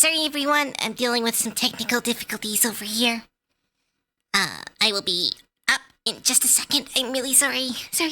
Sorry everyone, I'm dealing with some technical difficulties over here. I will be up in just a second. I'm really sorry. Sorry.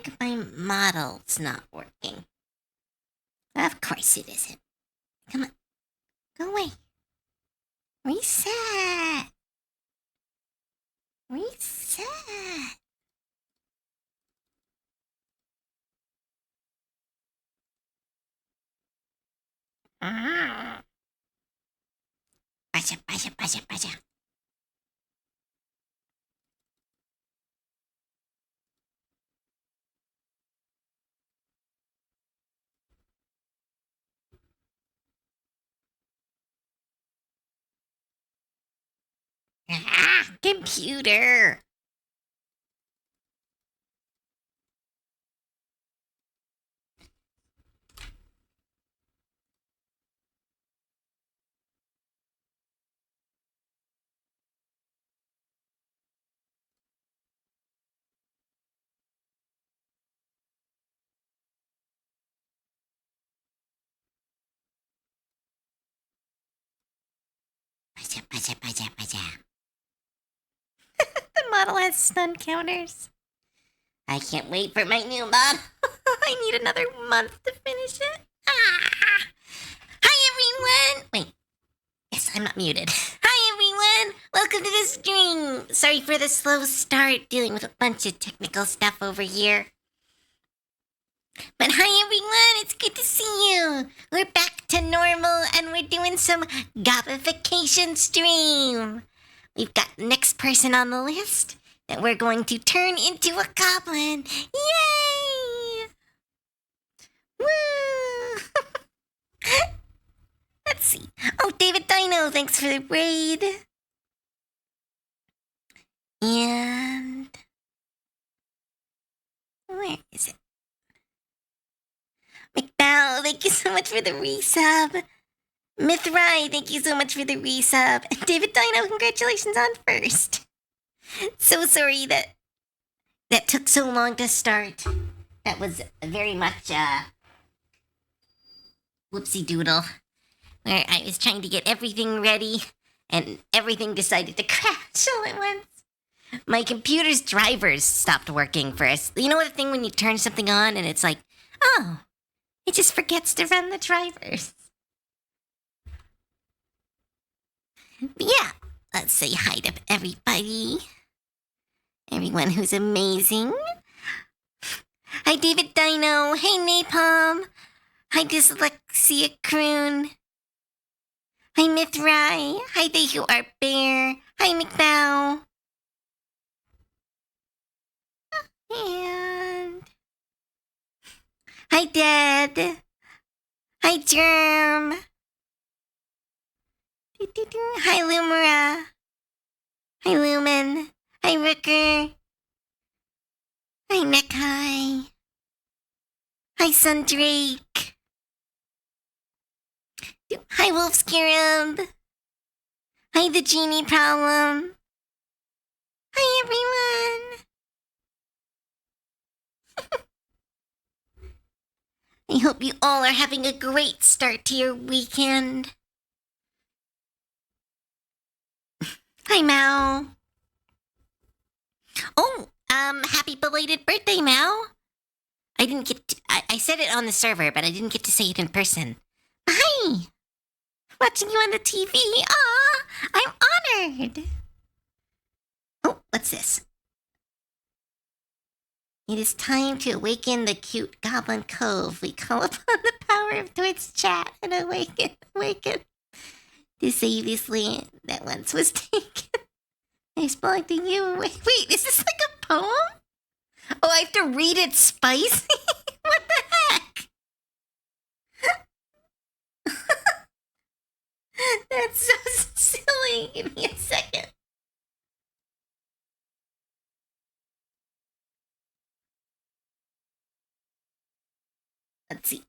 think my model's not working. Of course it isn't. Come on. Go away. Reset. Reset. Baja, baja, baja, baja. Computer. Baja, baja, baja, baja. The model has stun counters. I can't wait for my new model. I need another month to finish it. Ah! Hi, everyone. Wait. Yes, I'm not muted. Hi, everyone. Welcome to the stream. Sorry for the slow start, dealing with a bunch of technical stuff over here. But hi, everyone. It's good to see you. We're back to normal, and we're doing some gobification stream. We've got the next person on the list that we're going to turn into a goblin. Yay! Woo! Let's see. Oh, David Dino, thanks for the raid. And where is it? McBow, thank you so much for the resub. Mythrai, thank you so much for the resub. And David Dino, congratulations on first. So sorry that took so long to start. That was very much whoopsie doodle. Where I was trying to get everything ready and everything decided to crash all at once. My computer's drivers stopped working first. You know what the thing when you turn something on and it's like, oh, it just forgets to run the drivers. But yeah, let's say hi to everybody. Everyone who's amazing. Hi, David Dino. Hey, Napalm. Hi, Dyslexia Croon. Hi, Mythrai. Hi, They Who Are Bear. Hi, McBow. And hi, Dad. Hi, Germ. Hi, Lumera. Hi, Lumen. Hi, Ricker. Hi, Neckeye. Hi, Sundrake. Hi, Wolfscarab. Hi, the Genie Problem. Hi, everyone. I hope you all are having a great start to your weekend. Hi, Mao. Oh, happy belated birthday, Mao. I didn't get to, I said it on the server, but I didn't get to say it in person. Hi. Watching you on the TV. Aw, I'm honored. Oh, what's this? It is time to awaken the cute Goblin Cove. We call upon the power of Twitch chat and awaken to save this land that once was taken. Exploiting you. Wait, is this like a poem? Oh, I have to read it spicy? What the heck? That's so silly. Give me a second. Let's see.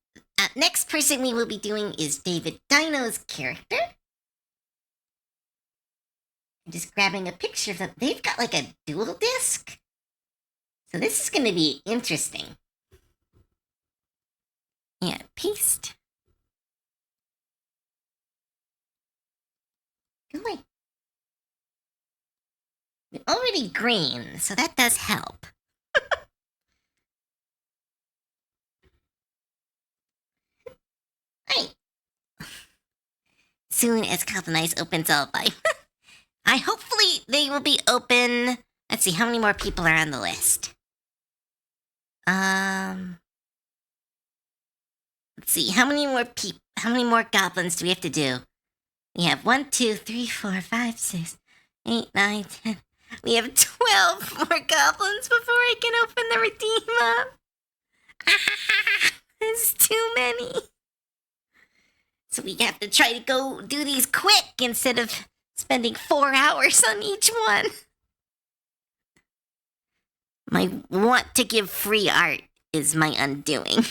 Next person we will be doing is David Dino's character. I'm just grabbing a picture of them. They've got like a dual disc. So this is going to be interesting. Yeah, paste. Go away. We're already green, so that does help. soon as Goblin Eyes opens all by. Hopefully they will be open. Let's see, how many more people are on the list? Let's see, how many more goblins do we have to do? We have 1, 2, 3, 4, 5, 6, 8, 9, 10. We have 12 more goblins before I can open the redeem up. There's too many. So we have to try to go do these quick instead of spending 4 hours on each one. My want to give free art is my undoing.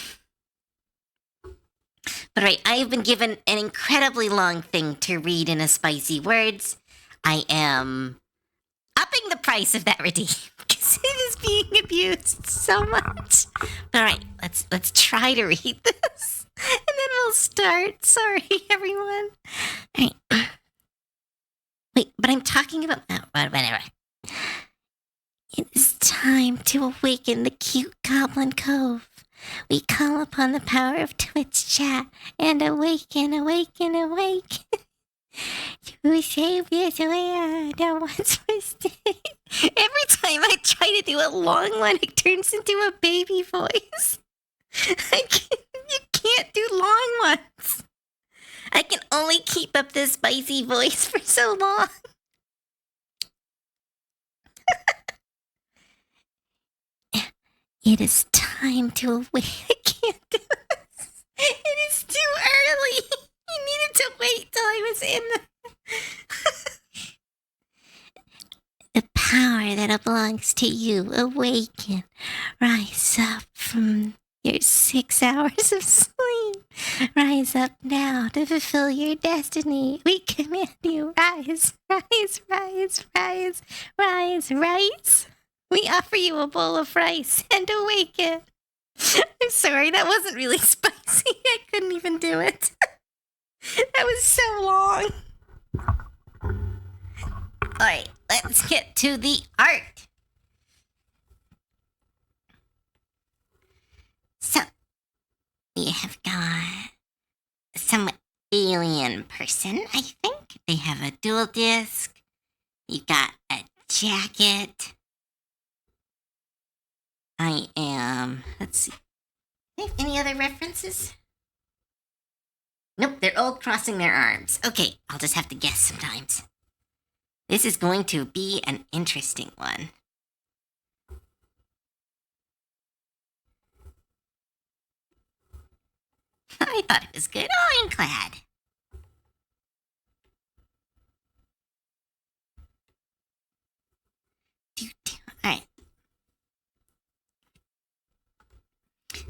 But right, I have been given an incredibly long thing to read in a spicy words. I am upping the price of that redeem because it is being abused so much. But all right, let's try to read this, and then we'll start. Sorry, everyone. All right. Wait, but I'm talking about whatever. It is time to awaken the cute Goblin Cove. We call upon the power of Twitch chat and awaken. To save this land, I once was dead. Every time I try to do a long one, it turns into a baby voice. You can't do long ones. I can only keep up this spicy voice for so long. It is time to awake. I can't do this. It is too early. You needed to wait till I was in the power that belongs to you. Awaken. Rise up from your 6 hours of sleep. Rise up now to fulfill your destiny. We command you. Rise, rise, rise, rise, rise, rise. We offer you a bowl of rice and awaken. I'm sorry, that wasn't really spicy. I couldn't even do it. That was so long. Alright, let's get to the art. So, we have got some alien person, I think. They have a dual disc. You've got a jacket. Let's see. Any other references? Nope, they're all crossing their arms. Okay, I'll just have to guess sometimes. This is going to be an interesting one. I thought it was good. Oh, ironclad. Alright.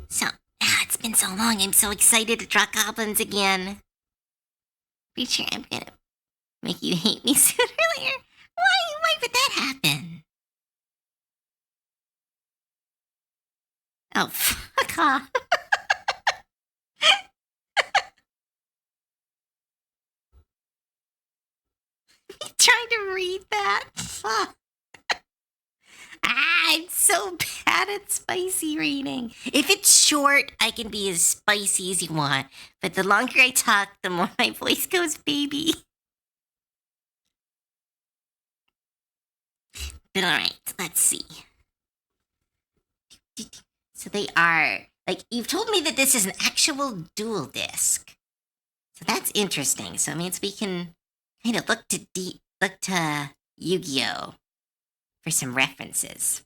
So, it's been so long. I'm so excited to draw goblins again. Pretty sure I'm gonna make you hate me sooner or later. Why would that happen? Oh, fuck off. You trying to read that? Fuck. I'm so bad at spicy reading. If it's short, I can be as spicy as you want. But the longer I talk, the more my voice goes baby. But alright, let's see. So they are, like, you've told me that this is an actual dual disc. So that's interesting. So it means we can kind of look to Yu-Gi-Oh! For some references.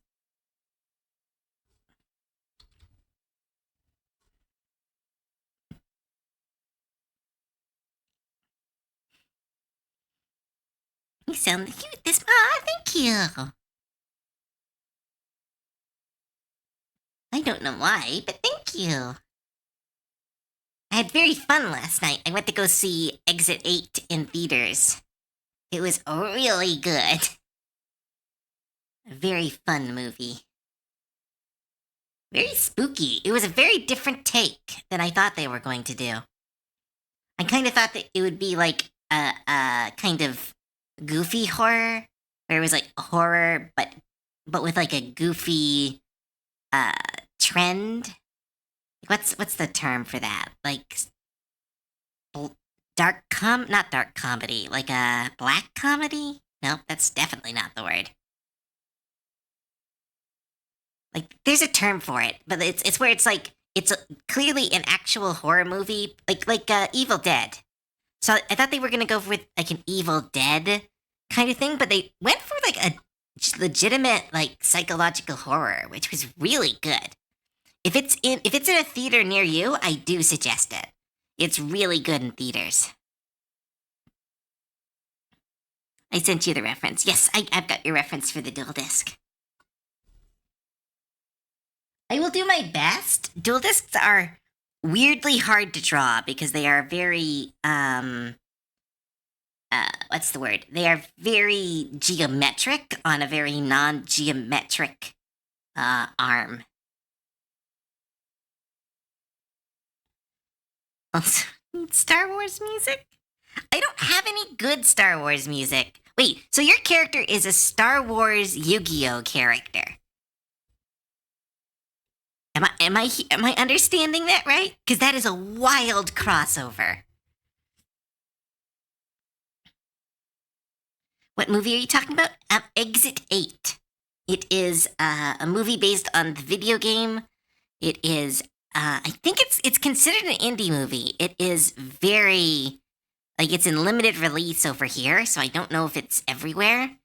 You sound the cutest. Ah, thank you. I don't know why, but thank you. I had very fun last night. I went to go see Exit 8 in theaters. It was really good. A very fun movie. Very spooky. It was a very different take than I thought they were going to do. I kind of thought that it would be like a kind of goofy horror, where it was like horror, but with like a goofy trend. What's the term for that? Like not dark comedy, like a black comedy? Nope, that's definitely not the word. Like, there's a term for it, but it's where it's like, clearly an actual horror movie, like Evil Dead. So I thought they were gonna go with like an Evil Dead kind of thing, but they went for like a legitimate like psychological horror, which was really good. If it's in a theater near you, I do suggest it. It's really good in theaters. I sent you the reference. Yes, I've got your reference for the dual disc. I will do my best. Dual discs are weirdly hard to draw because they are very what's the word? They are very geometric on a very non-geometric arm. Also, Star Wars music? I don't have any good Star Wars music. Wait, so your character is a Star Wars Yu-Gi-Oh character? Am I understanding that right? Because that is a wild crossover. What movie are you talking about? Exit 8. It is a movie based on the video game. It is, I think it's considered an indie movie. It is very, like, it's in limited release over here, so I don't know if it's everywhere.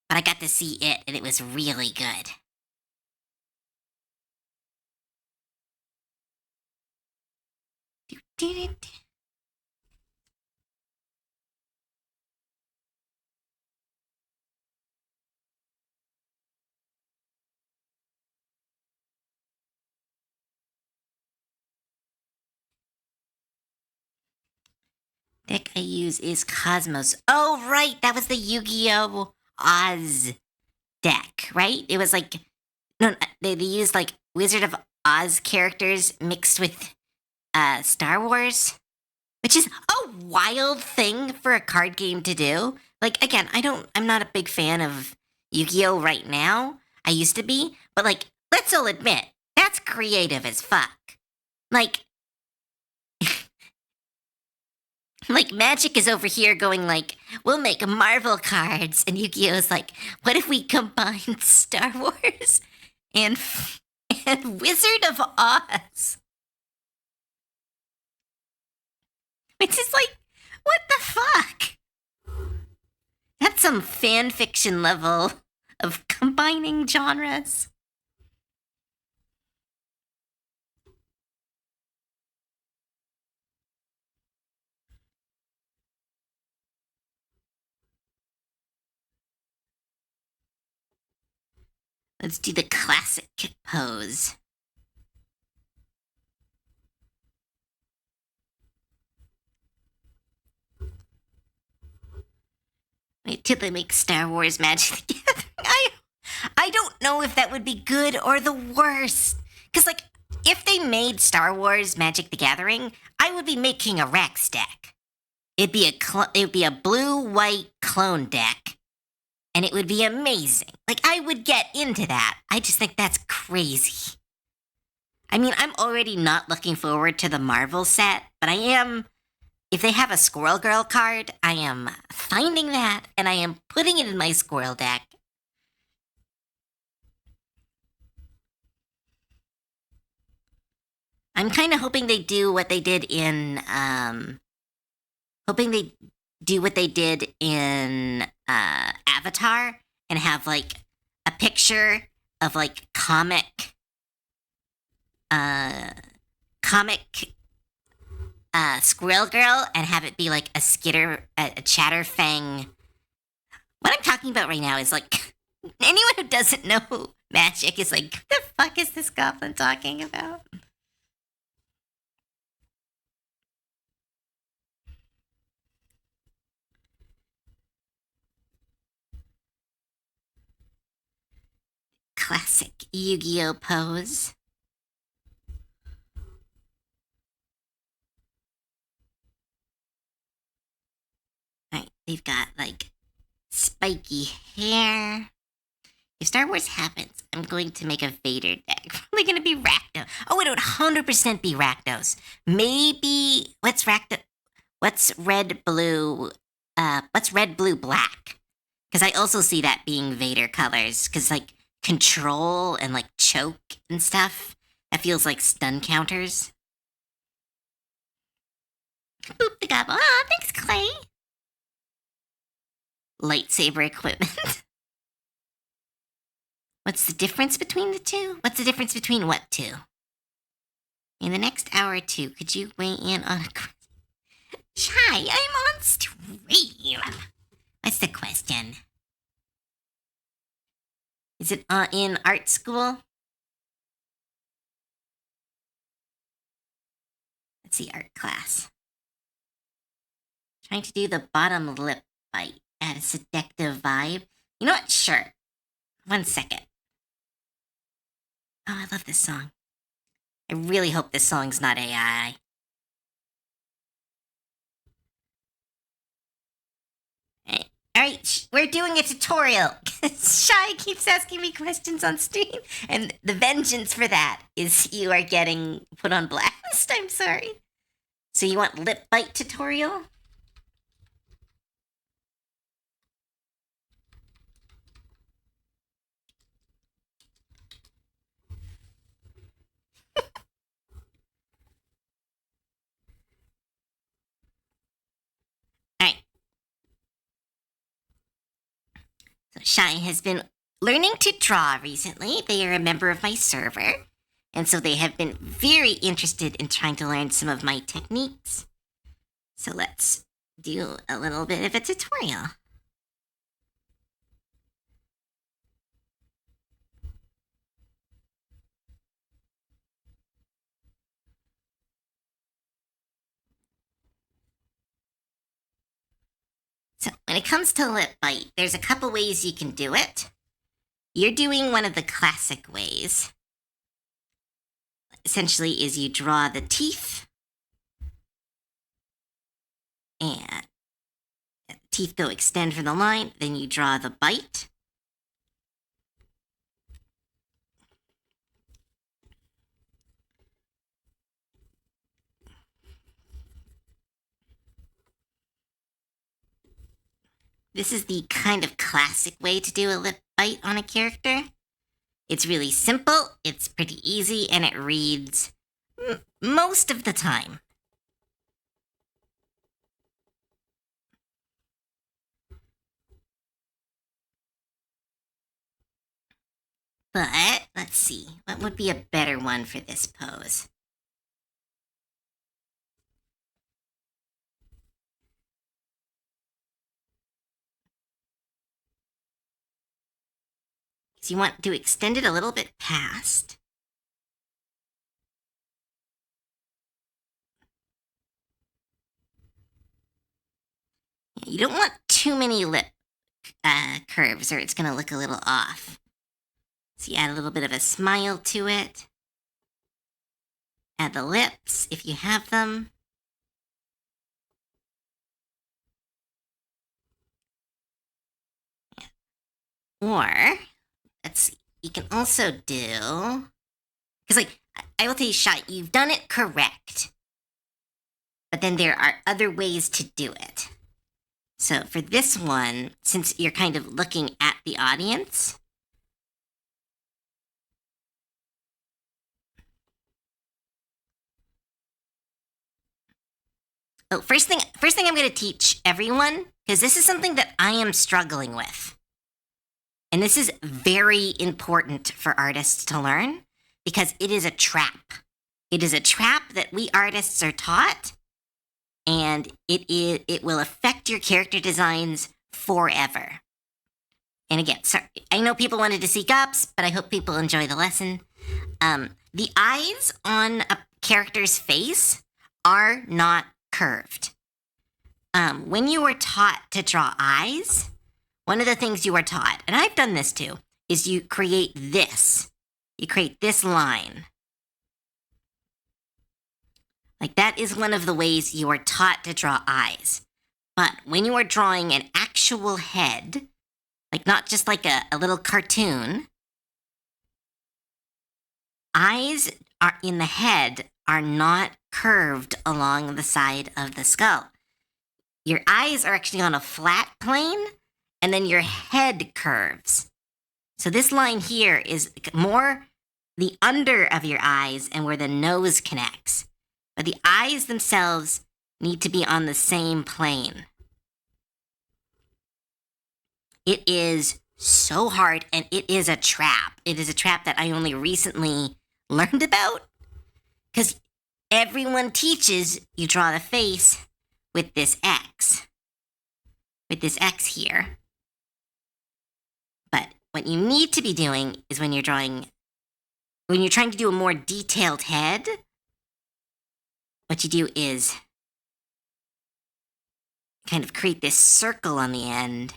But I got to see it, and it was really good. Deck I use is Cosmos. Oh, right, that was the Yu-Gi-Oh! Oz deck, right? It was like, no, they used like Wizard of Oz characters mixed with Star Wars, which is a wild thing for a card game to do. Like, again, I'm not a big fan of Yu-Gi-Oh! Right now. I used to be, but like, let's all admit, that's creative as fuck. Like, like Magic is over here going like, we'll make Marvel cards, and Yu-Gi-Oh! Is like, what if we combine Star Wars and and Wizard of Oz? Which is like, what the fuck? That's some fan fiction level of combining genres. Let's do the classic pose. Wait till they make Star Wars Magic together. I don't know if that would be good or the worst. Because, like, if they made Star Wars Magic the Gathering, I would be making a Rex deck. It'd be a blue-white clone deck, and it would be amazing. Like, I would get into that. I just think that's crazy. I mean, I'm already not looking forward to the Marvel set, but I am. If they have a Squirrel Girl card, I am finding that, and I am putting it in my Squirrel deck. I'm kind of hoping they do what they did in, hoping they do what they did in Avatar and have like a picture of like comic Squirrel Girl and have it be like a Chatterfang. What I'm talking about right now is like anyone who doesn't know Magic is like, what the fuck is this goblin talking about? Classic Yu-Gi-Oh pose. Alright, they've got like spiky hair. If Star Wars happens, I'm going to make a Vader deck. Probably going to be Rakdos. Oh, it would 100% be Rakdos. Maybe, what's Rakdos? What's red, blue, black? Because I also see that being Vader colors. Because, like, control and, like, choke and stuff, that feels like stun counters. Boop the gobble. Aw, thanks, Clay. Lightsaber equipment. What's the difference between the two? What's the difference between what two? In the next hour or two, could you weigh in on a question? Hi, I'm on stream. What's the question? Is it in art school? Let's see, art class. Trying to do the bottom lip bite. Add a seductive vibe. You know what? Sure. 1 second. Oh, I love this song. I really hope this song's not AI. Alright, we're doing a tutorial. Shy keeps asking me questions on stream, and the vengeance for that is you are getting put on blast. I'm sorry. So you want lip bite tutorial? Alright. So Shy has been learning to draw recently. They are a member of my server, and so they have been very interested in trying to learn some of my techniques. So let's do a little bit of a tutorial. So when it comes to lip bite, there's a couple ways you can do it. You're doing one of the classic ways. Essentially is you draw the teeth, and the teeth go extend from the line, then you draw the bite. This is the kind of classic way to do a lip bite on a character. It's really simple, it's pretty easy, and it reads most of the time. But, let's see, what would be a better one for this pose? So you want to extend it a little bit past. You don't want too many lip curves or it's going to look a little off. So you add a little bit of a smile to it. Add the lips if you have them. Or, let's see, you can also do, because like, I will tell you, Shy, you've done it correct. But then there are other ways to do it. So for this one, since you're kind of looking at the audience, first thing I'm going to teach everyone, because this is something that I am struggling with. And this is very important for artists to learn, because it is a trap. It is a trap that we artists are taught, and it will affect your character designs forever. And again, sorry, I know people wanted to see gobs, but I hope people enjoy the lesson. The eyes on a character's face are not curved. When you are taught to draw eyes, one of the things you are taught, and I've done this too, is you create this. You create this line. Like that is one of the ways you are taught to draw eyes. But when you are drawing an actual head, like not just like a little cartoon, eyes are in the head are not curved along the side of the skull. your eyes are actually on a flat plane, and then your head curves. So this line here is more the under of your eyes and where the nose connects. But the eyes themselves need to be on the same plane. It is so hard, and it is a trap. It is a trap that I only recently learned about, because everyone teaches you draw the face with this X. With this X here. But what you need to be doing is when you're trying to do a more detailed head, what you do is kind of create this circle on the end.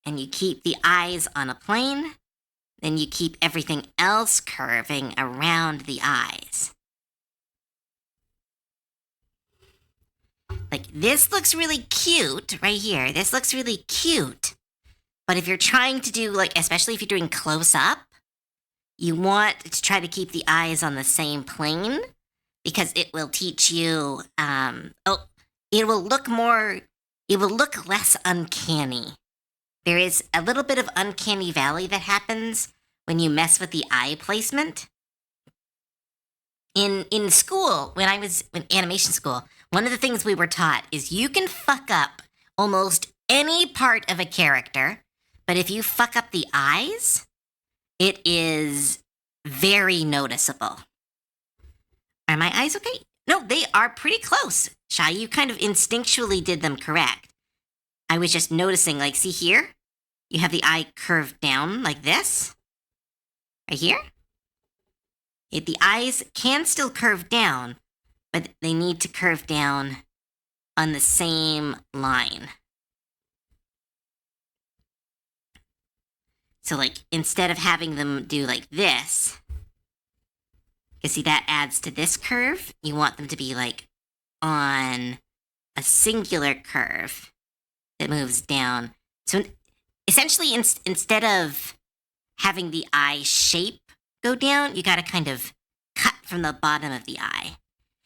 And you keep the eyes on a plane, then you keep everything else curving around the eyes. Like, this looks really cute right here. This looks really cute. But if you're trying to do, like, especially if you're doing close up, you want to try to keep the eyes on the same plane, because it will teach you, it will look less uncanny. There is a little bit of uncanny valley that happens when you mess with the eye placement. In school, when I was in animation school, one of the things we were taught is you can fuck up almost any part of a character, but if you fuck up the eyes, it is very noticeable. Are my eyes okay? No, they are pretty close. Shy, you kind of instinctually did them correct. I was just noticing, like, see here? You have the eye curved down like this. Right here. The eyes can still curve down, but they need to curve down on the same line. So, like, instead of having them do like this, you see that adds to this curve. You want them to be, like, on a singular curve that moves down. So, essentially, instead of having the eye shape go down, you gotta kind of cut from the bottom of the eye.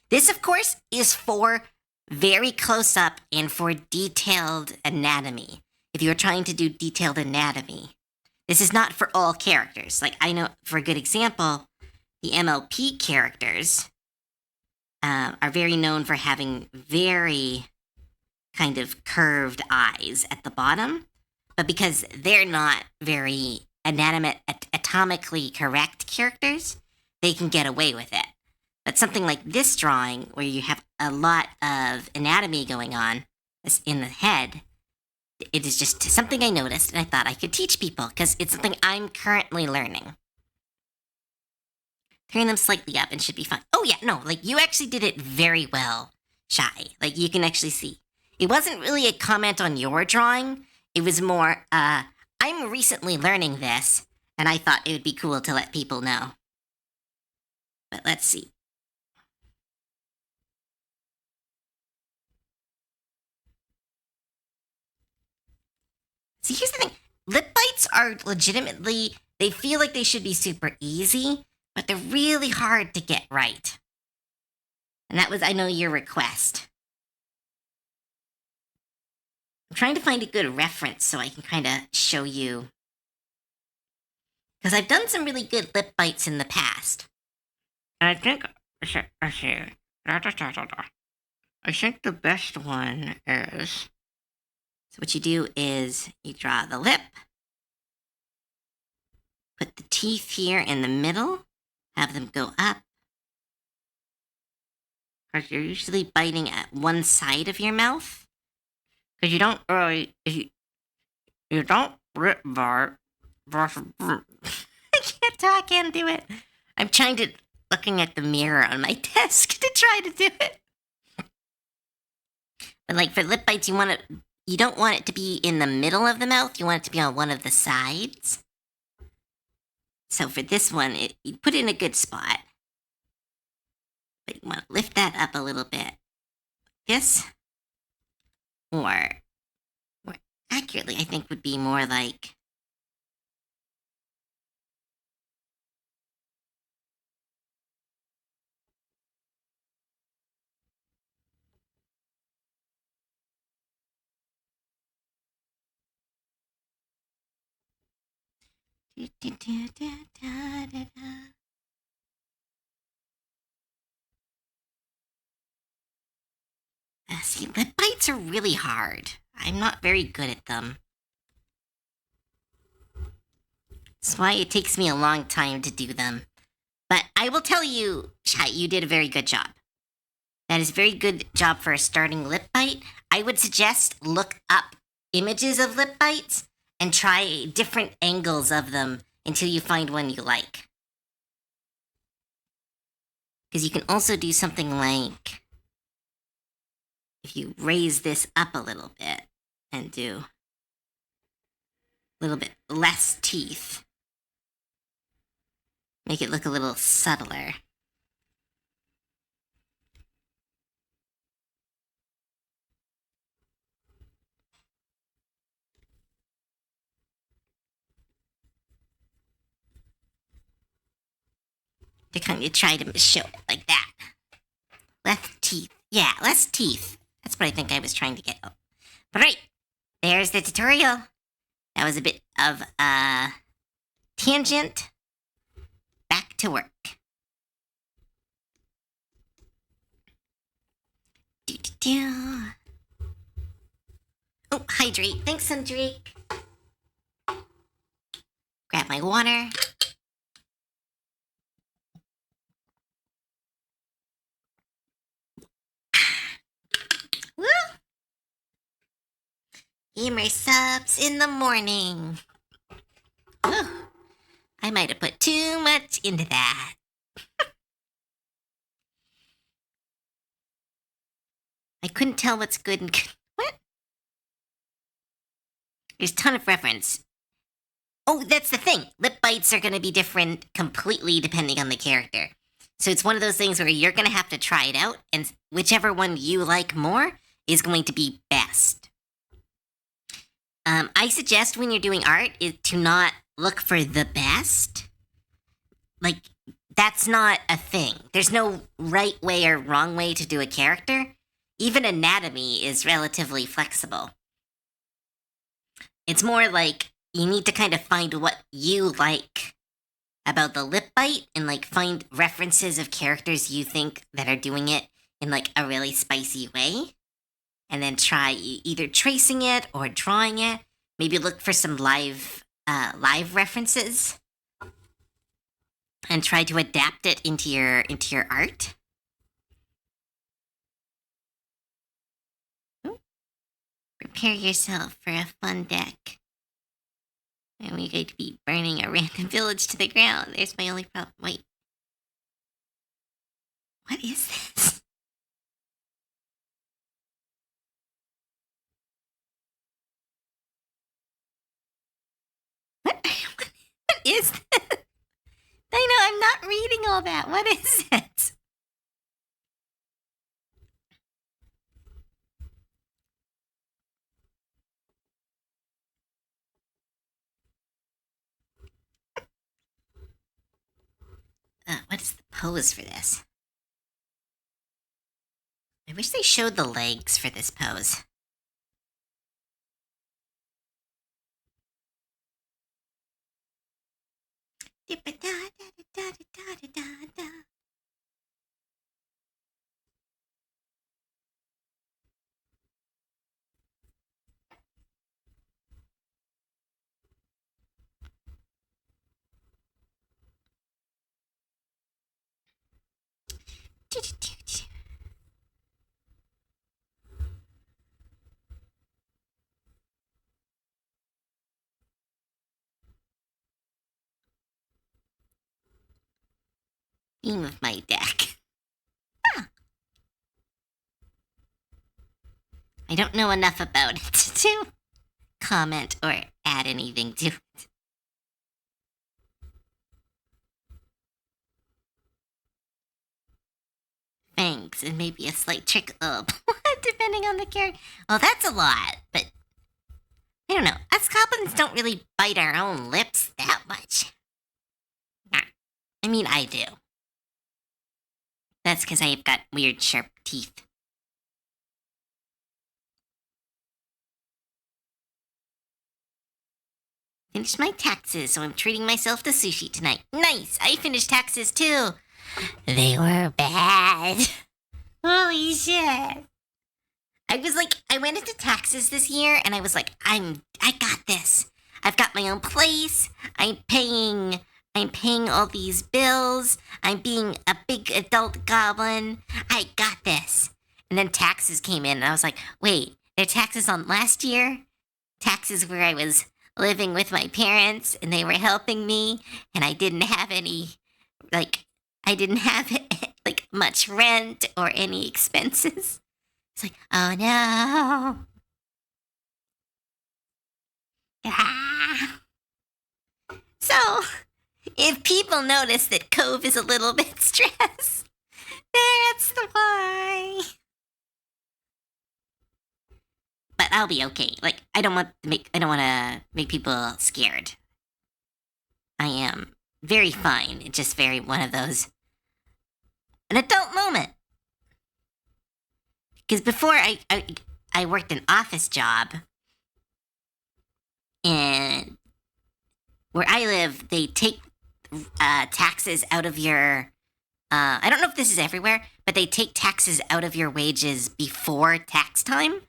This, of course, is for very close up and for detailed anatomy. If you're trying to do detailed anatomy, this is not for all characters. Like, I know, for a good example, the MLP characters are very known for having very kind of curved eyes at the bottom. But because they're not very anatomically correct characters, they can get away with it. But something like this drawing, where you have a lot of anatomy going on in the head, it is just something I noticed, and I thought I could teach people, because it's something I'm currently learning. Turn them slightly up and should be fine. Oh yeah, no, like, you actually did it very well, Shy. Like, you can actually see. It wasn't really a comment on your drawing. It was more, I'm recently learning this, and I thought it would be cool to let people know. But let's see. See, here's the thing. Lip bites are legitimately, they feel like they should be super easy, but they're really hard to get right. And that was, I know, your request. I'm trying to find a good reference so I can kind of show you. Because I've done some really good lip bites in the past. And I think the best one is... So what you do is you draw the lip, put the teeth here in the middle, have them go up. Because you're usually biting at one side of your mouth. Because you don't really, you don't rip bar. I can't talk, I can't do it. I'm trying to, looking at the mirror on my desk to try to do it. But like for lip bites, you don't want it to be in the middle of the mouth. You want it to be on one of the sides. So for this one, you put it in a good spot. But you want to lift that up a little bit. This, or more accurately, I think would be more like... See, lip bites are really hard. I'm not very good at them. That's why it takes me a long time to do them. But I will tell you, Chat, you did a very good job. That is a very good job for a starting lip bite. I would suggest look up images of lip bites and try different angles of them until you find one you like. Because you can also do something like, if you raise this up a little bit and do a little bit less teeth, make it look a little subtler. To kind of try to show it like that. Less teeth. Yeah, less teeth. That's what I think I was trying to get. But right, there's the tutorial. That was a bit of a tangent. Back to work. Do-do-do. Oh, hydrate. Thanks, son Drake. Grab my water. Woo! Gamer subs in the morning. Woo. I might have put too much into that. I couldn't tell what's good and good. What? There's a ton of reference. Oh, that's the thing. Lip bites are going to be different completely depending on the character. So it's one of those things where you're going to have to try it out, and whichever one you like more is going to be best. I suggest when you're doing art is to not look for the best. Like, that's not a thing. There's no right way or wrong way to do a character. Even anatomy is relatively flexible. It's more like you need to kind of find what you like about the lip bite and like find references of characters you think that are doing it in like a really spicy way. And then try either tracing it or drawing it. Maybe look for some live references and try to adapt it into your art. Ooh. Prepare yourself for a fun deck. And we're going to be burning a random village to the ground. There's my only problem. Wait. What is this? What is this? I know, I'm not reading all that. What is it? What is the pose for this? I wish they showed the legs for this pose. Theme of my deck. Huh. I don't know enough about it to comment or add anything to it. Fangs and maybe a slight trick up, depending on the character. Well, that's a lot, but I don't know. Us goblins don't really bite our own lips that much. I mean, I do. That's because I've got weird, sharp teeth. Finished my taxes, so I'm treating myself to sushi tonight. Nice! I finished taxes too. They were bad. Holy shit. I went into taxes this year and I was like, I got this. I've got my own place. I'm paying all these bills. I'm being a big adult goblin. I got this. And then taxes came in and I was like, wait, there are taxes on last year? Taxes where I was living with my parents and they were helping me and I didn't have much rent or any expenses. It's like, oh no. Ah. So, if people notice that Cove is a little bit stressed, that's the why. But I'll be okay. Like, I don't want to make people scared. I am very fine. It's just very one of those an adult moment. Because before I worked an office job, and where I live, they take taxes out of your. I don't know if this is everywhere, but they take taxes out of your wages before tax time.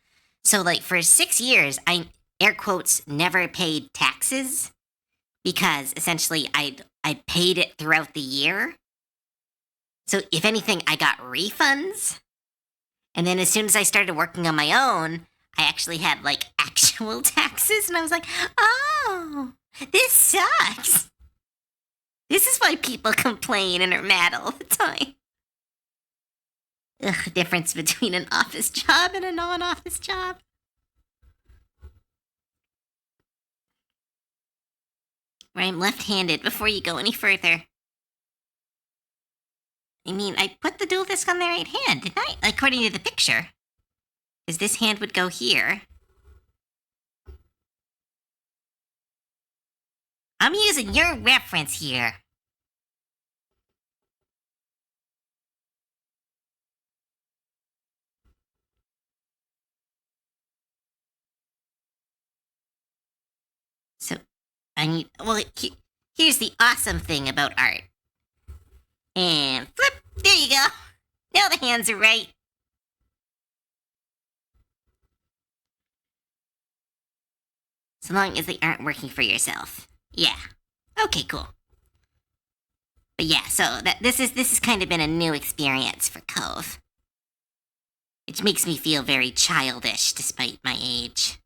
So, like, for 6 years, I, air quotes, never paid taxes because essentially I paid it throughout the year. So, if anything, I got refunds. And then as soon as I started working on my own, I actually had, like, actual taxes. And I was like, oh, this sucks. This is why people complain and are mad all the time. Ugh, difference between an office job and a non-office job. Where I'm left-handed before you go any further. I mean, I put the dual disc on the right hand, didn't I? According to the picture. Because this hand would go here. I'm using your reference here. So, here's the awesome thing about art. And flip, there you go. Now the hands are right. So long as they aren't working for yourself. Yeah. Okay, cool. But yeah, so this has kind of been a new experience for Cove. Which makes me feel very childish despite my age.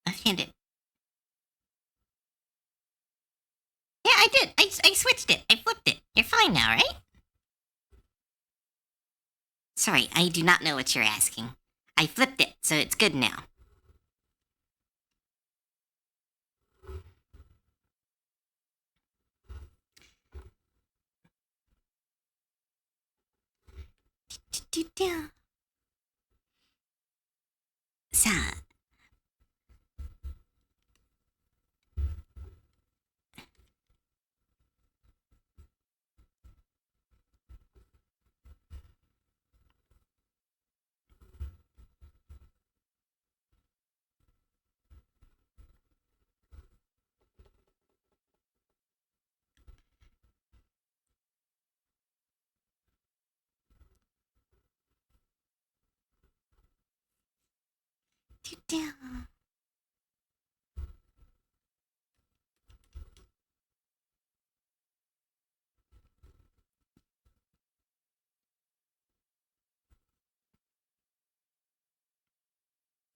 Left-handed. Yeah, I did. I switched it. I flipped it. You're fine now, right? Sorry, I do not know what you're asking. I flipped it, so it's good now. Sa.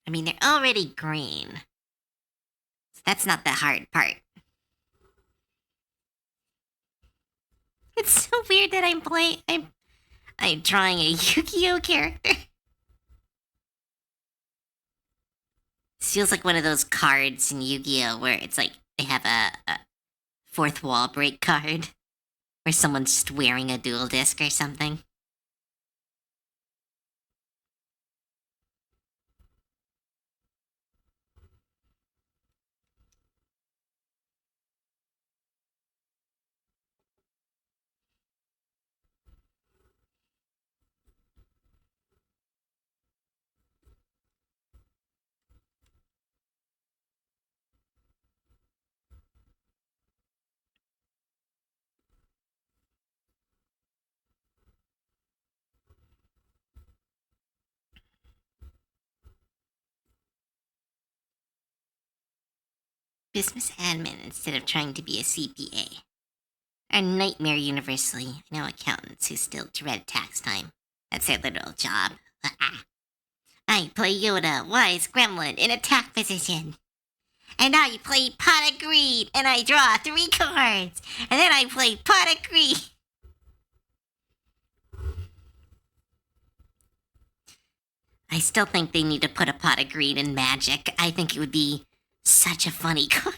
I mean, they're already green. So that's not the hard part. It's so weird that I'm drawing a Yu-Gi-Oh character. This feels like one of those cards in Yu-Gi-Oh where it's like they have a fourth wall break card. Where someone's just wearing a dual disc or something. business admin instead of trying to be a CPA. A nightmare universally. I know accountants who still dread tax time. That's their literal job. I play Yoda, wise gremlin, in attack position. And I play Pot of Greed, and I draw 3 cards. And then I play Pot of Greed. I still think they need to put a Pot of Greed in Magic. I think it would be such a funny card.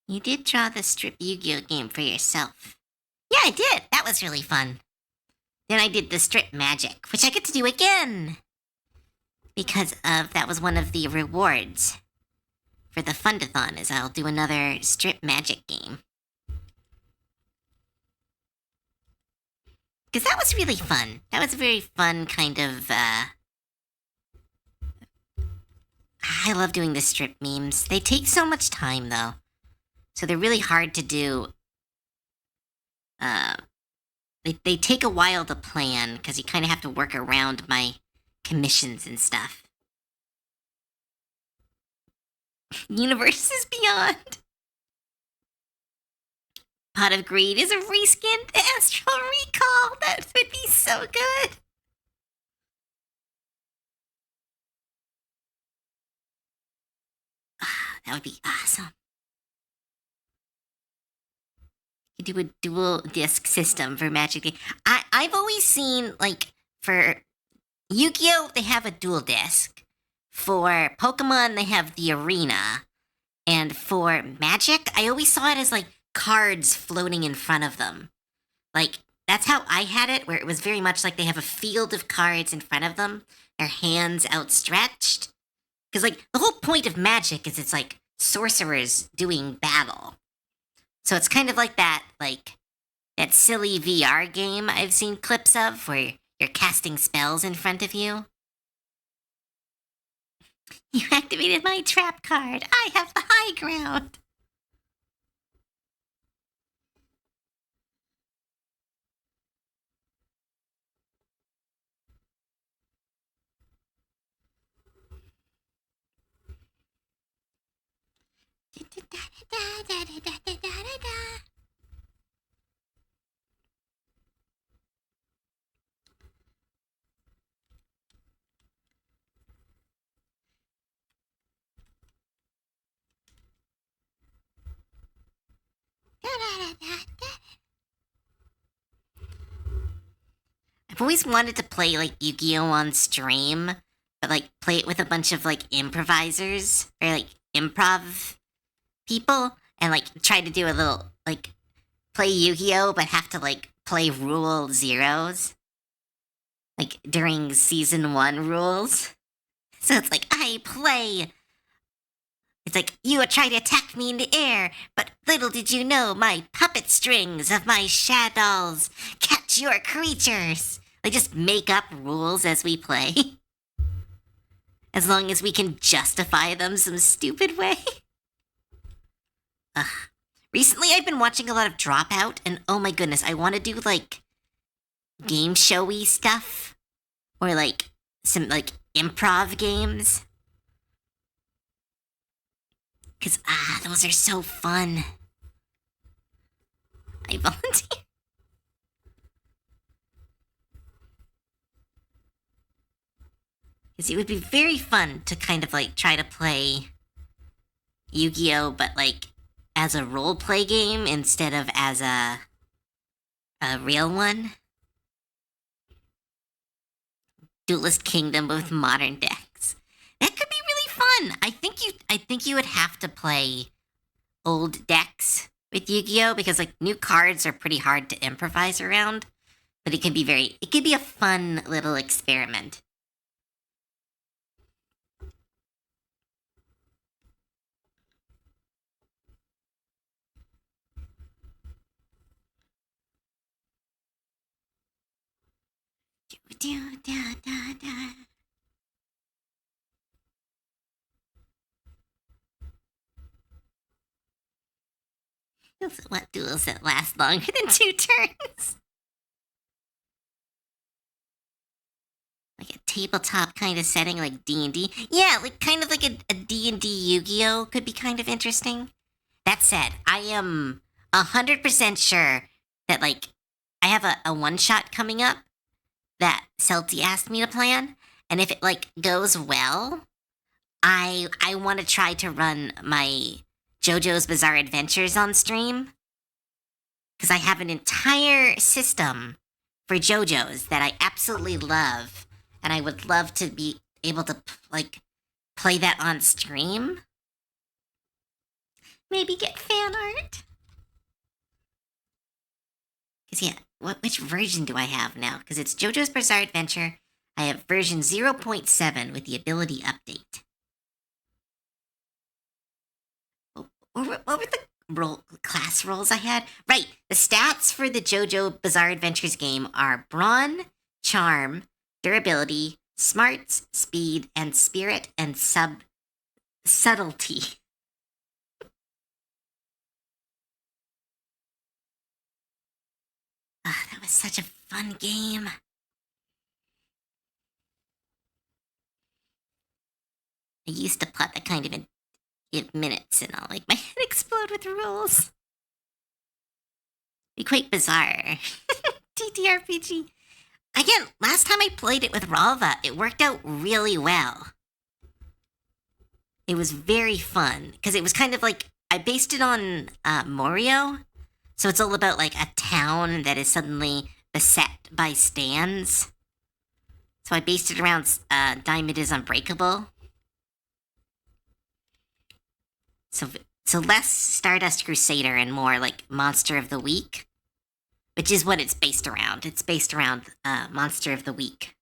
You did draw the Strip Yu-Gi-Oh game for yourself. Yeah, I did. That was really fun. Then I did the Strip Magic, which I get to do again. Because that was one of the rewards for the Fundathon, is I'll do another Strip Magic game. Because that was really fun. That was a very fun kind of, I love doing the strip memes. They take so much time, though. So they're really hard to do. They take a while to plan, because you kind of have to work around my commissions and stuff. Universes Beyond. Pot of Greed is a reskinned Astral Recall. That would be so good. That would be awesome. You do a dual disc system for Magic. I've always seen, like, for Yu-Gi-Oh, they have a dual disc. For Pokemon, they have the Arena. And for Magic, I always saw it as, like, cards floating in front of them. Like, that's how I had it, where it was very much like they have a field of cards in front of them, their hands outstretched. Because, like, the whole point of Magic is it's, like, sorcerers doing battle. So it's kind of like that silly VR game I've seen clips of, where you're casting spells in front of you. You activated my trap card. I have the high ground. I've always wanted to play, like, Yu-Gi-Oh! On stream, but, like, play it with a bunch of, like, improvisers, or, like, improv people, and, like, try to do a little, like, play Yu-Gi-Oh! But have to, like, play Rule Zeros. Like, during Season 1 rules. So it's like, I play. It's like, you try to attack me in the air, but little did you know my puppet strings of my shadows catch your creatures. Like, just make up rules as we play. As long as we can justify them some stupid way. Ugh. Recently, I've been watching a lot of Dropout, and oh my goodness, I want to do, like, game showy stuff. Or, like, some, like, improv games. Because, those are so fun. I volunteer. Because it would be very fun to kind of, like, try to play Yu-Gi-Oh! But, like, as a role-play game instead of as a real one. Duelist Kingdom with modern decks. That could be really fun. I think you would have to play old decks with Yu-Gi-Oh! Because, like, new cards are pretty hard to improvise around. But it could be a fun little experiment. What duels that last longer than 2 turns? Like a tabletop kind of setting, like D&D. Yeah, like kind of like a D&D Yu-Gi-Oh could be kind of interesting. That said, I am 100% sure that, like, I have a one-shot coming up that Celty asked me to plan, and if it, like, goes well, I want to try to run my JoJo's Bizarre Adventures on stream, because I have an entire system for JoJo's that I absolutely love, and I would love to be able to, like, play that on stream. Maybe get fan art. Because, yeah, which version do I have now? Because it's JoJo's Bizarre Adventure. I have version 0.7 with the ability update. What were the class roles I had? Right, the stats for the JoJo Bizarre Adventures game are Brawn, Charm, Durability, Smarts, Speed, and Spirit, and Subtlety. That was such a fun game. I used to plot that kind of in minutes, and I'll like my head explode with rules. Be quite bizarre. TTRPG. Again, last time I played it with Ralva, it worked out really well. It was very fun, because it was kind of like, I based it on Morio, so it's all about like a town that is suddenly beset by stands. So I based it around Diamond is Unbreakable. So less Stardust Crusader and more like Monster of the Week, which is what it's based around. It's based around Monster of the Week.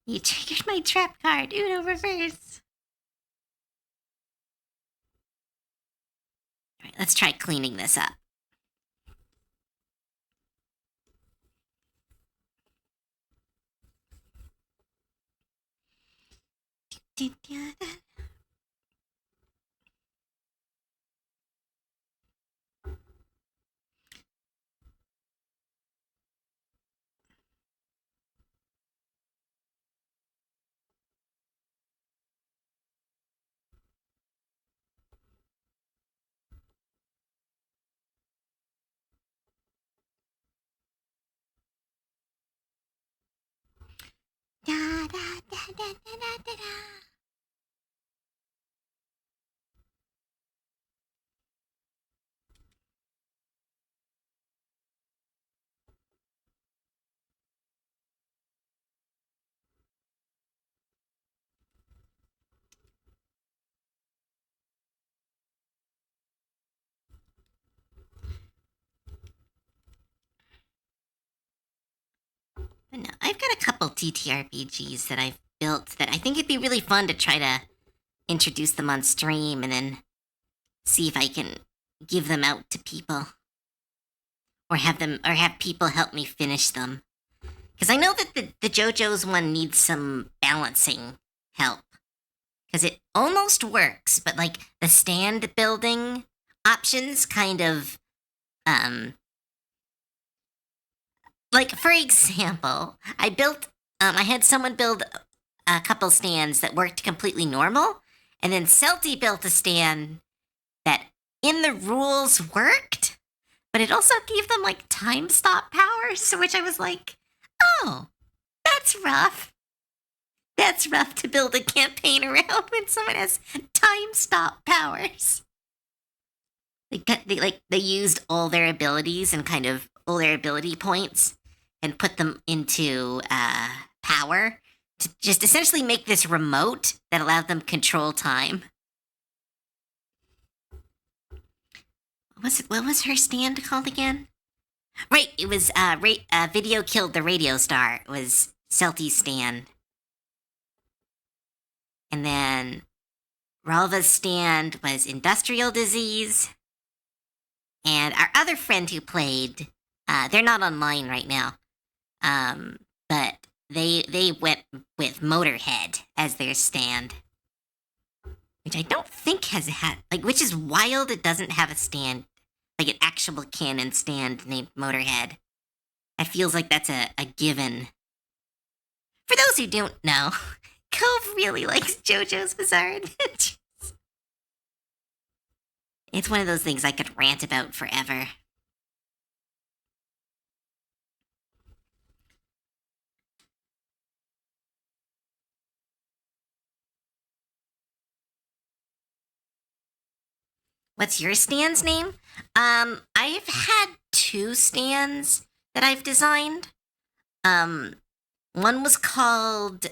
You triggered my trap card, Uno reverse. All right, let's try cleaning this up. Da, da, da, da, da, da, da. But no, I've got a couple TTRPGs that I've built that I think it'd be really fun to try to introduce them on stream and then see if I can give them out to people. Or have people help me finish them. Because I know that the JoJo's one needs some balancing help. Because it almost works, but like the stand building options kind of, like for example, I had someone build a couple stands that worked completely normal, and then Celty built a stand that in the rules worked, but it also gave them like time stop powers, which I was like, oh, that's rough. That's rough to build a campaign around when someone has time stop powers. They used all their abilities and kind of all their ability points and put them into power to just essentially make this remote that allowed them control time. What was her stand called again? Right, it was Video Killed the Radio Star. It was Celty's stand. And then Ralva's stand was Industrial Disease. And our other friend who played They're not online right now. But they went with Motorhead as their stand, which I don't think has had which is wild. It doesn't have a stand, like an actual canon stand named Motorhead. It feels like that's a given. For those who don't know, Cove really likes JoJo's Bizarre Adventure. It's one of those things I could rant about forever. What's your stand's name? I've had two stands that I've designed. One was called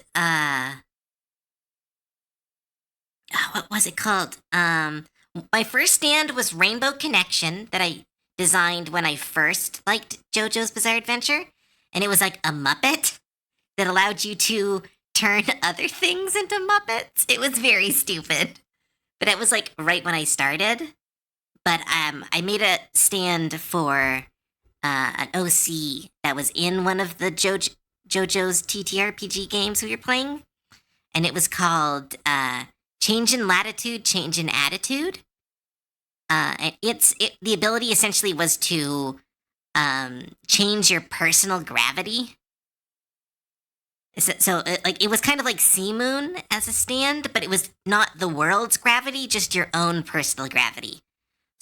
what was it called? My first stand was Rainbow Connection that I designed when I first liked JoJo's Bizarre Adventure, and it was like a Muppet that allowed you to turn other things into Muppets. It was very stupid, but it was like right when I started. But I made a stand for an OC that was in one of the JoJo's TTRPG games we were playing, and it was called Change in Latitude, Change in Attitude. And the ability essentially was to change your personal gravity. So it was kind of like Sea Moon as a stand, but it was not the world's gravity, just your own personal gravity.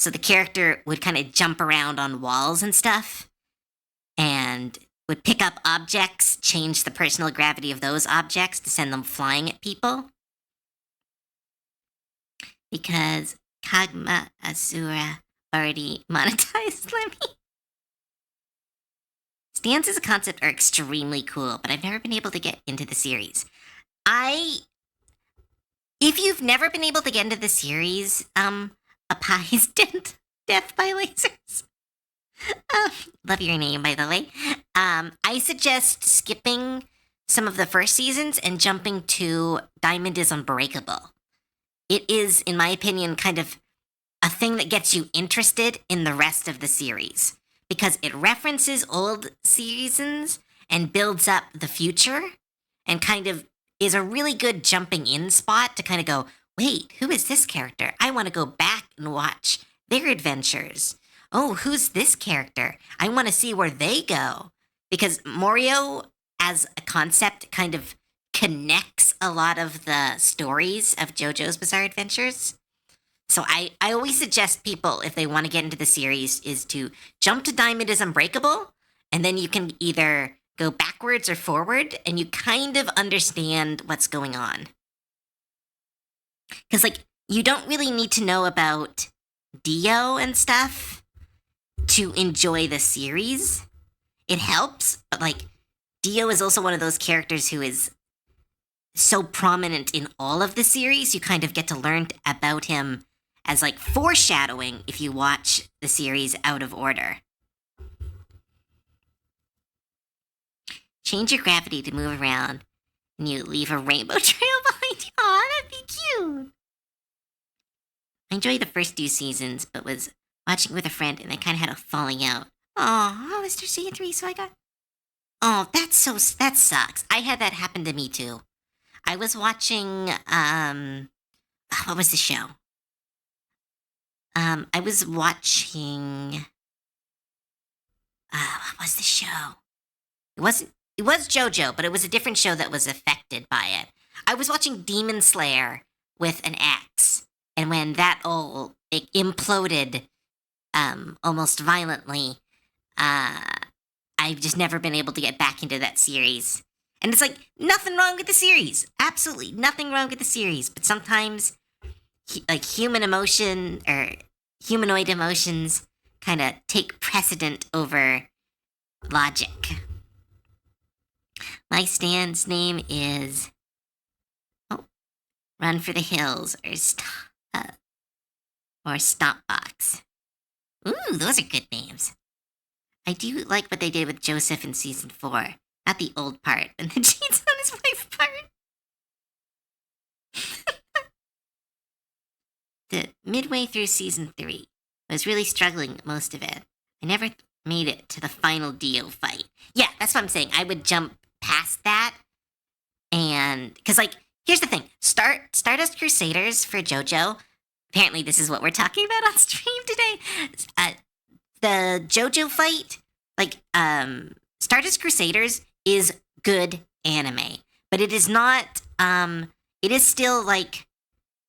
So the character would kind of jump around on walls and stuff, and would pick up objects, change the personal gravity of those objects to send them flying at people. Because Kagma Asura already monetized Lemmy. Stands as a concept are extremely cool, but I've never been able to get into the series. If you've never been able to get into the series, Apai's Death by Lasers. Love your name, by the way. I suggest skipping some of the first seasons and jumping to Diamond is Unbreakable. It is, in my opinion, kind of a thing that gets you interested in the rest of the series, because it references old seasons and builds up the future, and kind of is a really good jumping in spot to kind of go, wait, who is this character? I want to go back and watch their adventures. Oh, who's this character? I want to see where they go. Because Morio, as a concept, kind of connects a lot of the stories of JoJo's Bizarre Adventures. So I always suggest people, if they want to get into the series, is to jump to Diamond is Unbreakable, and then you can either go backwards or forward, and you kind of understand what's going on. Because, you don't really need to know about Dio and stuff to enjoy the series. It helps, but, Dio is also one of those characters who is so prominent in all of the series, you kind of get to learn about him as, foreshadowing if you watch the series out of order. Change your gravity to move around, and you leave a rainbow trail behind you. Aw, that'd be cute. I enjoyed the first 2 seasons, but was watching with a friend, and I kind of had a falling out. Oh, I was through season 3, so I got... Oh, that sucks. I had that happen to me, too. I was watching, what was the show? I was watching, what was the show? It was JoJo, but it was a different show that was affected by it. I was watching Demon Slayer with an ex, and when that it imploded, almost violently, I've just never been able to get back into that series. And it's nothing wrong with the series. Absolutely nothing wrong with the series. But sometimes, human emotion or humanoid emotions kind of take precedent over logic. My stand's name is Run for the Hills or Stompbox. Ooh, those are good names. I do like what they did with Joseph in season 4. Not the old part, and the cheats on his wife part. The midway through season 3, I was really struggling most of it. I never made it to the final Dio fight. Yeah, that's what I'm saying. I would jump past that, and because like here's the thing: Stardust Crusaders for JoJo. Apparently, this is what we're talking about on stream today. The JoJo fight, like Stardust Crusaders, is good anime, but it is not. It is still like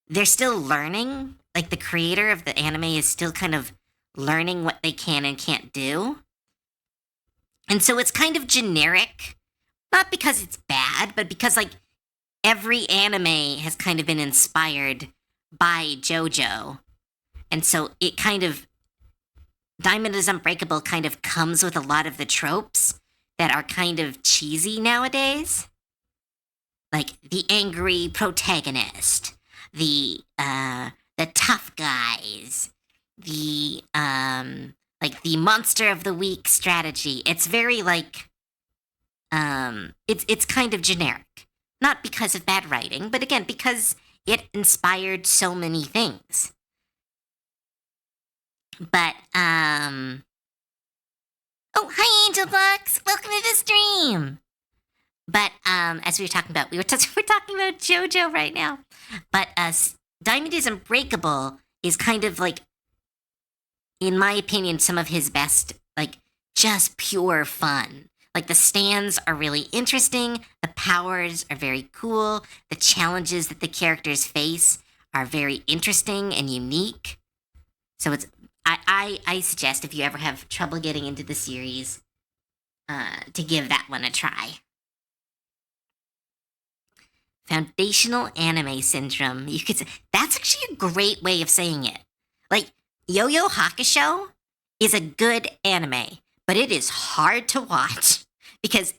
they're still learning. Like the creator of the anime is still kind of learning what they can and can't do. And so it's kind of generic, not because it's bad, but because like every anime has kind of been inspired by JoJo. And so it kind of, Diamond is Unbreakable kind of comes with a lot of the tropes that are kind of cheesy nowadays. Like the angry protagonist, the tough guys, the like the monster of the week strategy. It's very like it's kind of generic. Not because of bad writing, but again because it inspired so many things. But oh, hi Angel Box, welcome to the stream. But as we were talking about, we're talking about JoJo right now. But Diamond is Unbreakable is kind of like, in my opinion, some of his best, like just pure fun. Like the stands are really interesting, the powers are very cool, the challenges that the characters face are very interesting and unique. So it's I suggest if you ever have trouble getting into the series, to give that one a try. Foundational anime syndrome. You could say that's actually a great way of saying it. Like Yo-Yo Hakusho is a good anime, but it is hard to watch because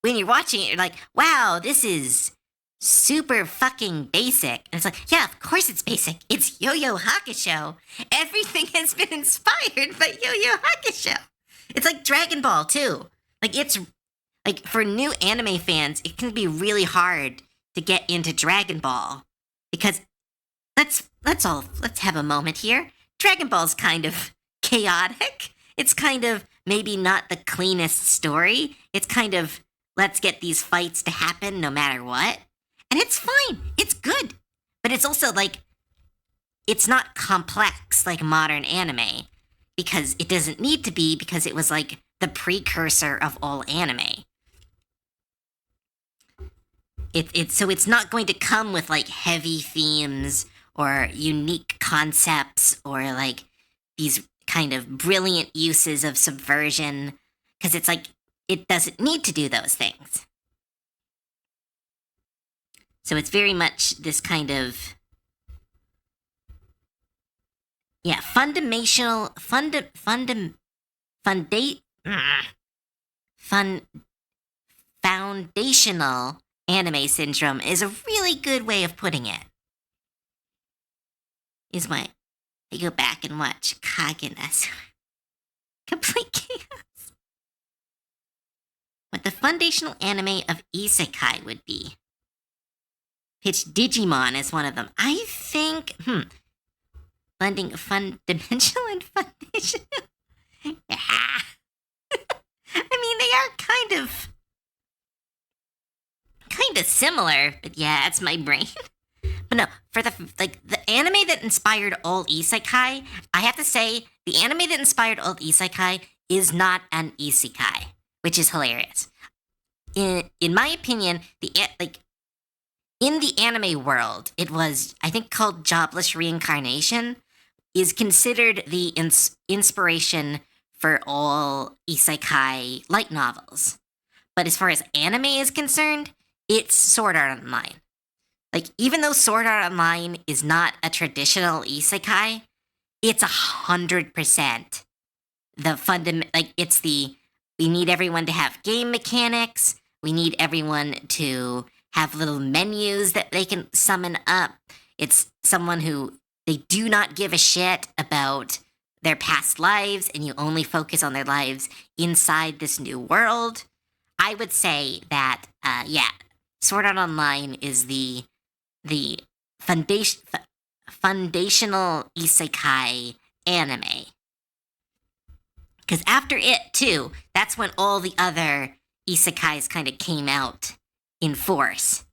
when you're watching it, you're like, wow, this is super fucking basic. And it's like, yeah, of course it's basic. It's Yo-Yo Hakusho. Everything has been inspired by Yo-Yo Hakusho. It's like Dragon Ball too. Like it's like for new anime fans, it can be really hard to get into Dragon Ball because let's have a moment here. Dragon Ball's kind of chaotic. It's kind of maybe not the cleanest story. It's kind of let's get these fights to happen no matter what. And it's fine. It's good. But it's also like it's not complex like modern anime because it doesn't need to be because it was like the precursor of all anime. So it's not going to come with like heavy themes or unique concepts or like these kind of brilliant uses of subversion because it's like it doesn't need to do those things. So it's very much this kind of foundational anime syndrome is a really good way of putting it. Is why I go back and watch Kagena's complete chaos. What the foundational anime of isekai would be. Pitch Digimon as one of them. I think, blending fundamental and foundational. Yeah. I mean, they are kind of similar, but yeah, it's my brain. But no, for the anime that inspired all isekai, I have to say the anime that inspired all isekai is not an isekai, which is hilarious. In my opinion, in the anime world, it was I think called Jobless Reincarnation, is considered the inspiration for all isekai light novels. But as far as anime is concerned, it's Sword Art Online. Like, even though Sword Art Online is not a traditional isekai, it's 100% we need everyone to have game mechanics, we need everyone to have little menus that they can summon up. It's someone who, they do not give a shit about their past lives, and you only focus on their lives inside this new world. I would say that, Sword Art Online is the foundational isekai anime. Because after it, too, that's when all the other isekais kind of came out in force.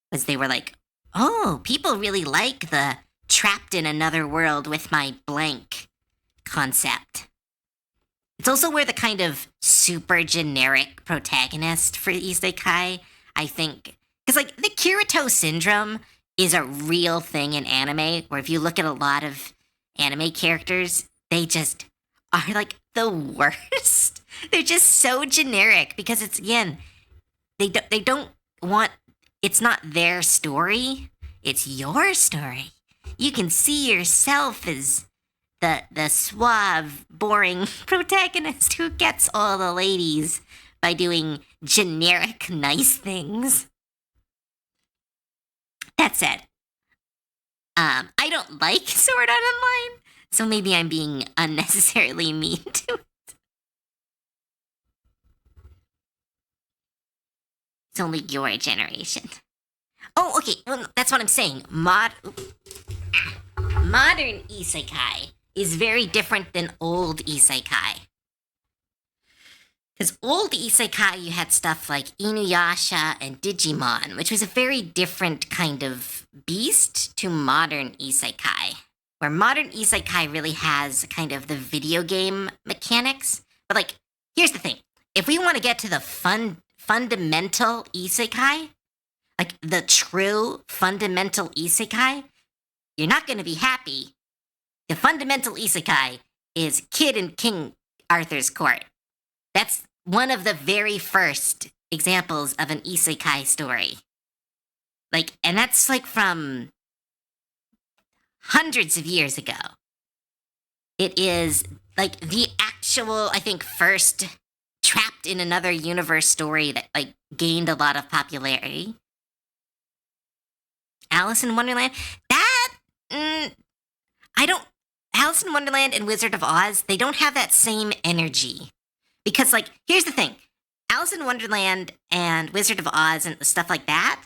Because they were like, oh, people really like the trapped in another world with my blank concept. It's also where the kind of super generic protagonist for isekai, I think, because like the Kirito syndrome is a real thing in anime, where if you look at a lot of anime characters, they just are like the worst. They're just so generic because it's, again, they don't want, it's not their story, it's your story. You can see yourself as the suave, boring protagonist who gets all the ladies by doing generic, nice things. That said, I don't like Sword Art Online, so maybe I'm being unnecessarily mean to it. It's only your generation. Oh, okay, well, that's what I'm saying. Modern isekai is very different than old isekai. Because old isekai, you had stuff like Inuyasha and Digimon, which was a very different kind of beast to modern isekai. Where modern isekai really has kind of the video game mechanics. But like, here's the thing. If we want to get to the fundamental isekai, like the true fundamental isekai, you're not going to be happy. The fundamental isekai is Kid in King Arthur's Court. That's one of the very first examples of an isekai story. Like, and that's like from hundreds of years ago. It is like the actual, I think, first trapped in another universe story that like gained a lot of popularity. Alice in Wonderland, Alice in Wonderland and Wizard of Oz, they don't have that same energy. Because, like, here's the thing. Alice in Wonderland and Wizard of Oz and stuff like that,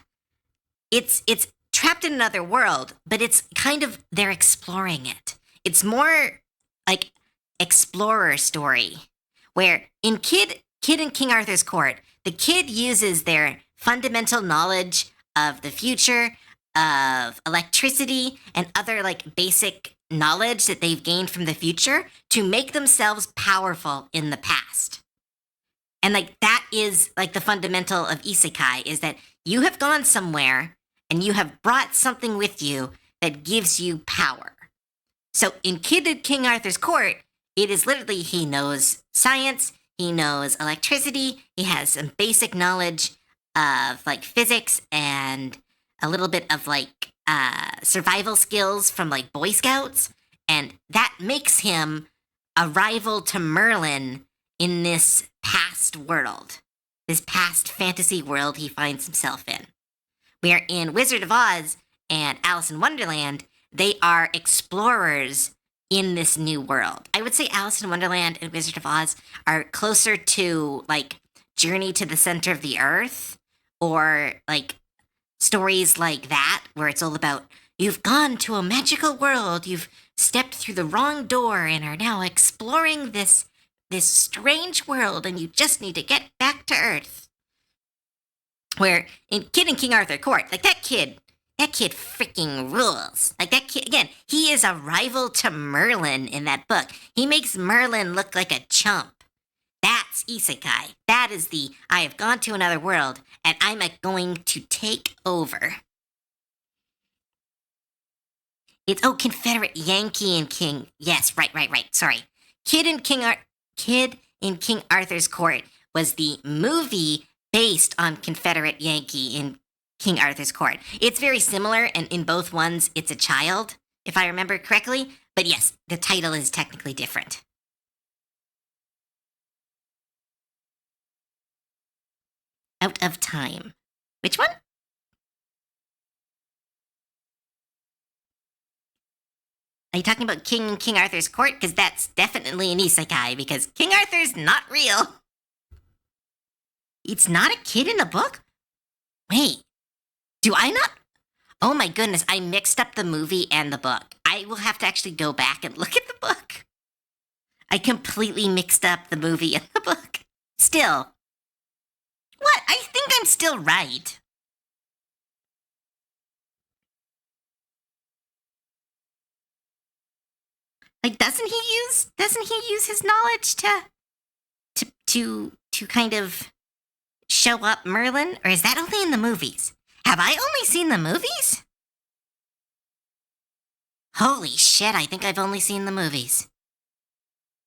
it's trapped in another world, but it's kind of, they're exploring it. It's more like explorer story, where in Kid in King Arthur's Court, the kid uses their fundamental knowledge of the future, of electricity, and other like basic knowledge that they've gained from the future to make themselves powerful in the past. And like that is like the fundamental of isekai, is that you have gone somewhere and you have brought something with you that gives you power. So in Kid in King Arthur's Court, it is literally he knows science, he knows electricity, he has some basic knowledge of like physics and a little bit of like survival skills from like Boy Scouts, and that makes him a rival to Merlin in this past world, this past fantasy world he finds himself in. Where in Wizard of Oz and Alice in Wonderland, they are explorers in this new world. I would say Alice in Wonderland and Wizard of Oz are closer to like Journey to the Center of the Earth, or like stories like that, where it's all about you've gone to a magical world, you've stepped through the wrong door and are now exploring this strange world, and you just need to get back to Earth. Where in Kid in King Arthur Court, like that kid freaking rules. Like that kid, again, he is a rival to Merlin in that book. He makes Merlin look like a chump. That's isekai. That is the, I have gone to another world, and I'm going to take over. It's, Confederate Yankee and King. Yes, right. Sorry. Kid in King Arthur's Court was the movie based on Confederate Yankee in King Arthur's Court. It's very similar, and in both ones, it's a child, if I remember correctly. But yes, the title is technically different. Out of Time. Which one? Are you talking about King Arthur's Court? Because that's definitely an isekai, because King Arthur's not real. It's not a kid in the book? Wait, do I not? Oh my goodness, I mixed up the movie and the book. I will have to actually go back and look at the book. I completely mixed up the movie and the book. Still. What? I think I'm still right. Like, doesn't he use his knowledge to kind of show up Merlin? Or is that only in the movies? Have I only seen the movies? Holy shit, I think I've only seen the movies.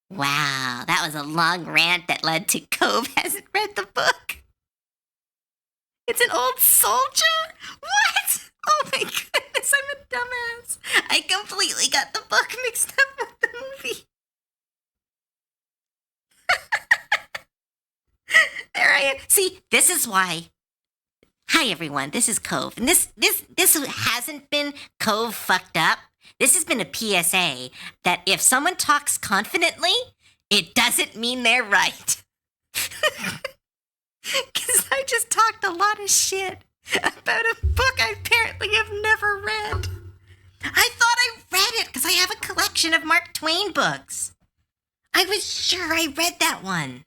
Wow, that was a long rant that led to Cove hasn't read the book. It's an old soldier? What? Oh my goodness, I'm a dumbass. I completely got the book mixed up with the movie. There I am. See, this is why. Hi everyone, this is Cove. And this hasn't been Cove fucked up. This has been a PSA that if someone talks confidently, it doesn't mean they're right. Because I just talked a lot of shit about a book I apparently have never read. I thought I read it because I have a collection of Mark Twain books. I was sure I read that one.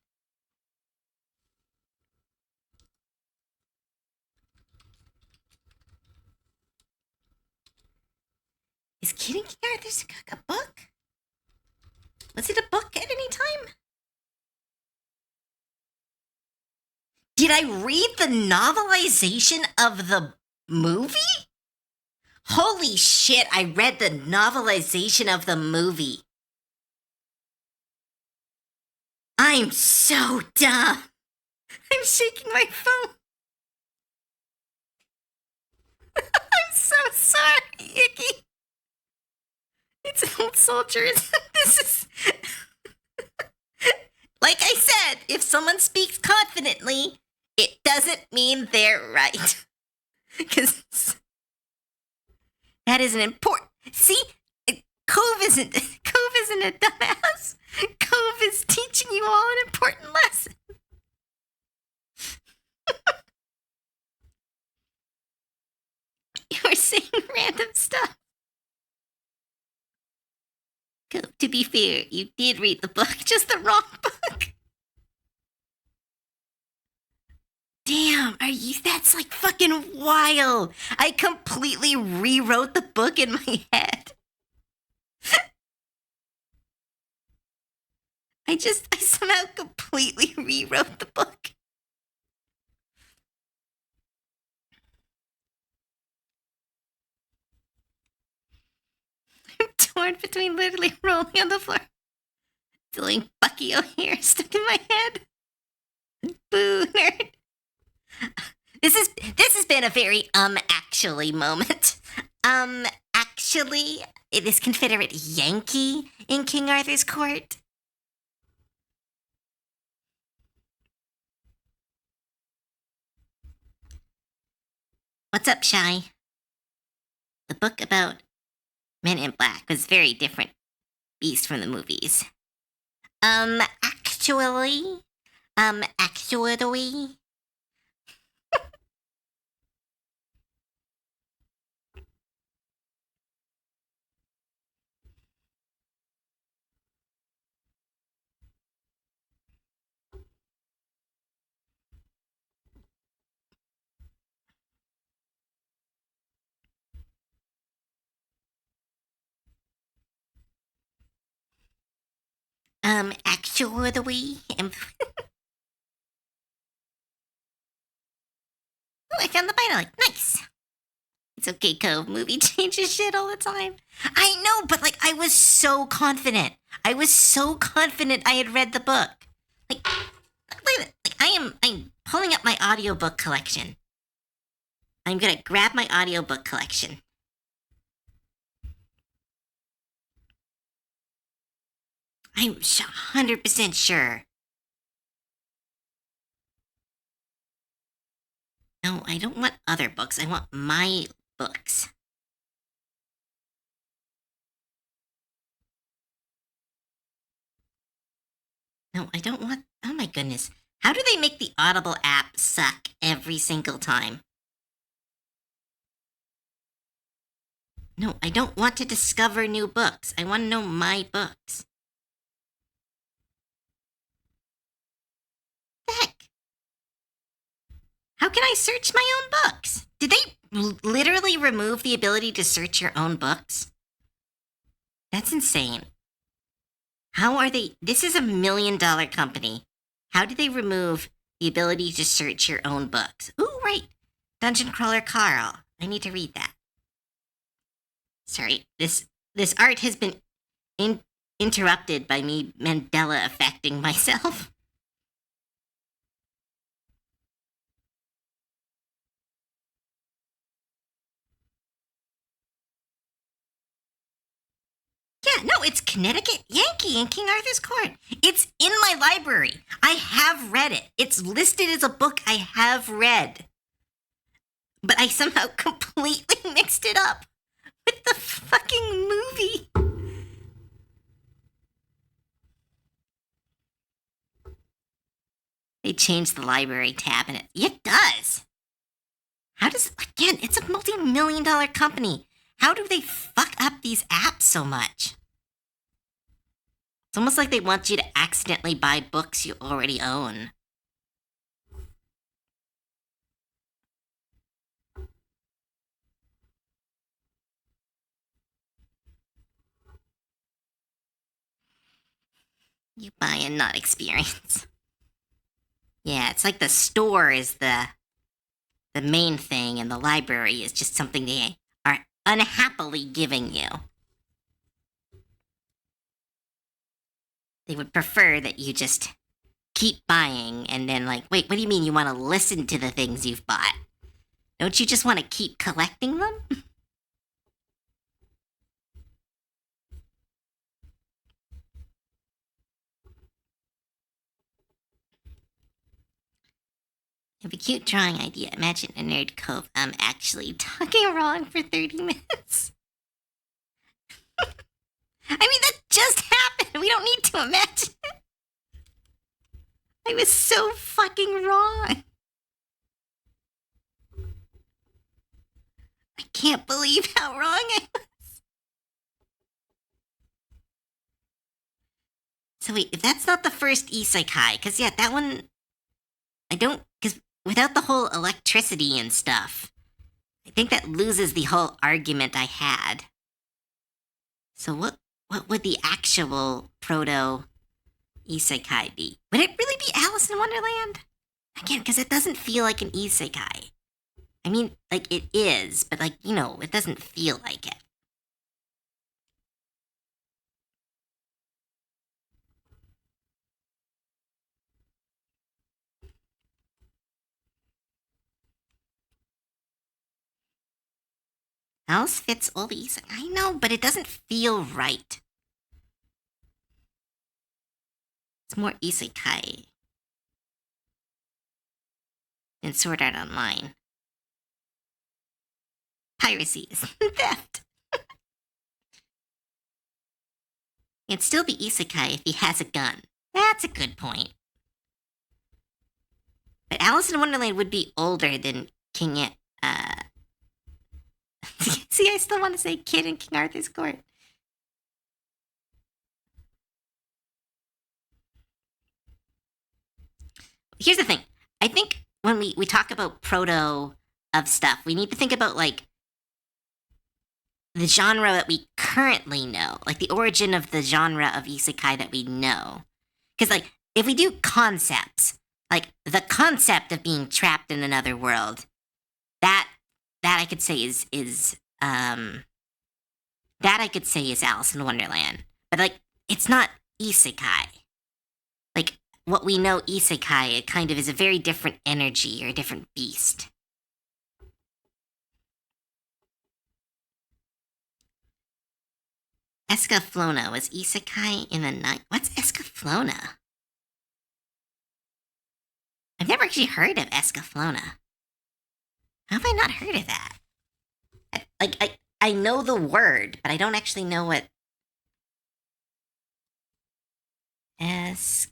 Is King Arthur's a book? Was it a book at any time? Did I read the novelization of the movie? Holy shit, I read the novelization of the movie. I'm so dumb. I'm shaking my phone. I'm so sorry, Icky. It's an old soldier. This is... Like I said, if someone speaks confidently, it doesn't mean they're right. Because that is an important... See, Cove isn't a dumbass. Cove is teaching you all an important lesson. You were saying random stuff. To be fair, you did read the book, just the wrong book. Damn, that's like fucking wild. I completely rewrote the book in my head. I somehow completely rewrote the book. I'm torn between literally rolling on the floor, feeling Bucky O'Hare stuck in my head. Boo, nerd. This has been a very actually moment. Actually, this Confederate Yankee in King Arthur's court. What's up, Shy? The book about Men in Black was very different beast from the movies. Actually. Actually. Oh, I found the Bible. Nice. It's okay, Cove. Movie changes shit all the time. I know, but I was so confident. I had read the book. I'm pulling up my audiobook collection. I'm gonna grab my audiobook collection. I'm 100% sure. No, I don't want other books. I want my books. No, I don't want... Oh my goodness. How do they make the Audible app suck every single time? No, I don't want to discover new books. I want to know my books. How can I search my own books? Did they literally remove the ability to search your own books? That's insane. How are they? This is $1 million company. How do they remove the ability to search your own books? Ooh, right. Dungeon Crawler Carl. I need to read that. Sorry, this art has been interrupted by me Mandela affecting myself. Yeah, no, it's Connecticut Yankee in King Arthur's Court. It's in my library. I have read it. It's listed as a book I have read. But I somehow completely mixed it up with the fucking movie. They changed the library tab and it does. How does, again, it's a multi-million dollar company. How do they fuck up these apps so much? It's almost like they want you to accidentally buy books you already own. You buy and not experience. Yeah, it's like the store is the main thing and the library is just something they are unhappily giving you. They would prefer that you just keep buying and then like, wait, what do you mean you want to listen to the things you've bought? Don't you just want to keep collecting them? I have a cute drawing idea. Imagine a nerd cove. I'm actually talking wrong for 30 minutes. I mean, that just happened. We don't need to imagine it. I was so fucking wrong. I can't believe how wrong I was. So wait, if that's not the first isekai, because yeah, that one, I don't, because without the whole electricity and stuff, I think that loses the whole argument I had. So what would the actual proto isekai be? Would it really be Alice in Wonderland? Again, because it doesn't feel like an isekai. I mean, like, it is, but, like, you know, it doesn't feel like it. Alice fits all the isekai. I know, but it doesn't feel right. It's more isekai than Sword Art Online. Piracy is theft. It'd still be isekai if he has a gun. That's a good point. But Alice in Wonderland would be older than King. See, I still want to say Kid in King Arthur's Court. Here's the thing. I think when we talk about proto of stuff, we need to think about, like, the genre that we currently know, like the origin of the genre of isekai that we know. Because, like, if we do concepts, like the concept of being trapped in another world, that I could say is Alice in Wonderland. But, like, it's not isekai. Like, what we know isekai, it kind of is a very different energy or a different beast. Escaflowne was isekai in the night. What's Escaflowne? I've never actually heard of Escaflowne. How have I not heard of that? I know the word, but I don't actually know what Escaflowne.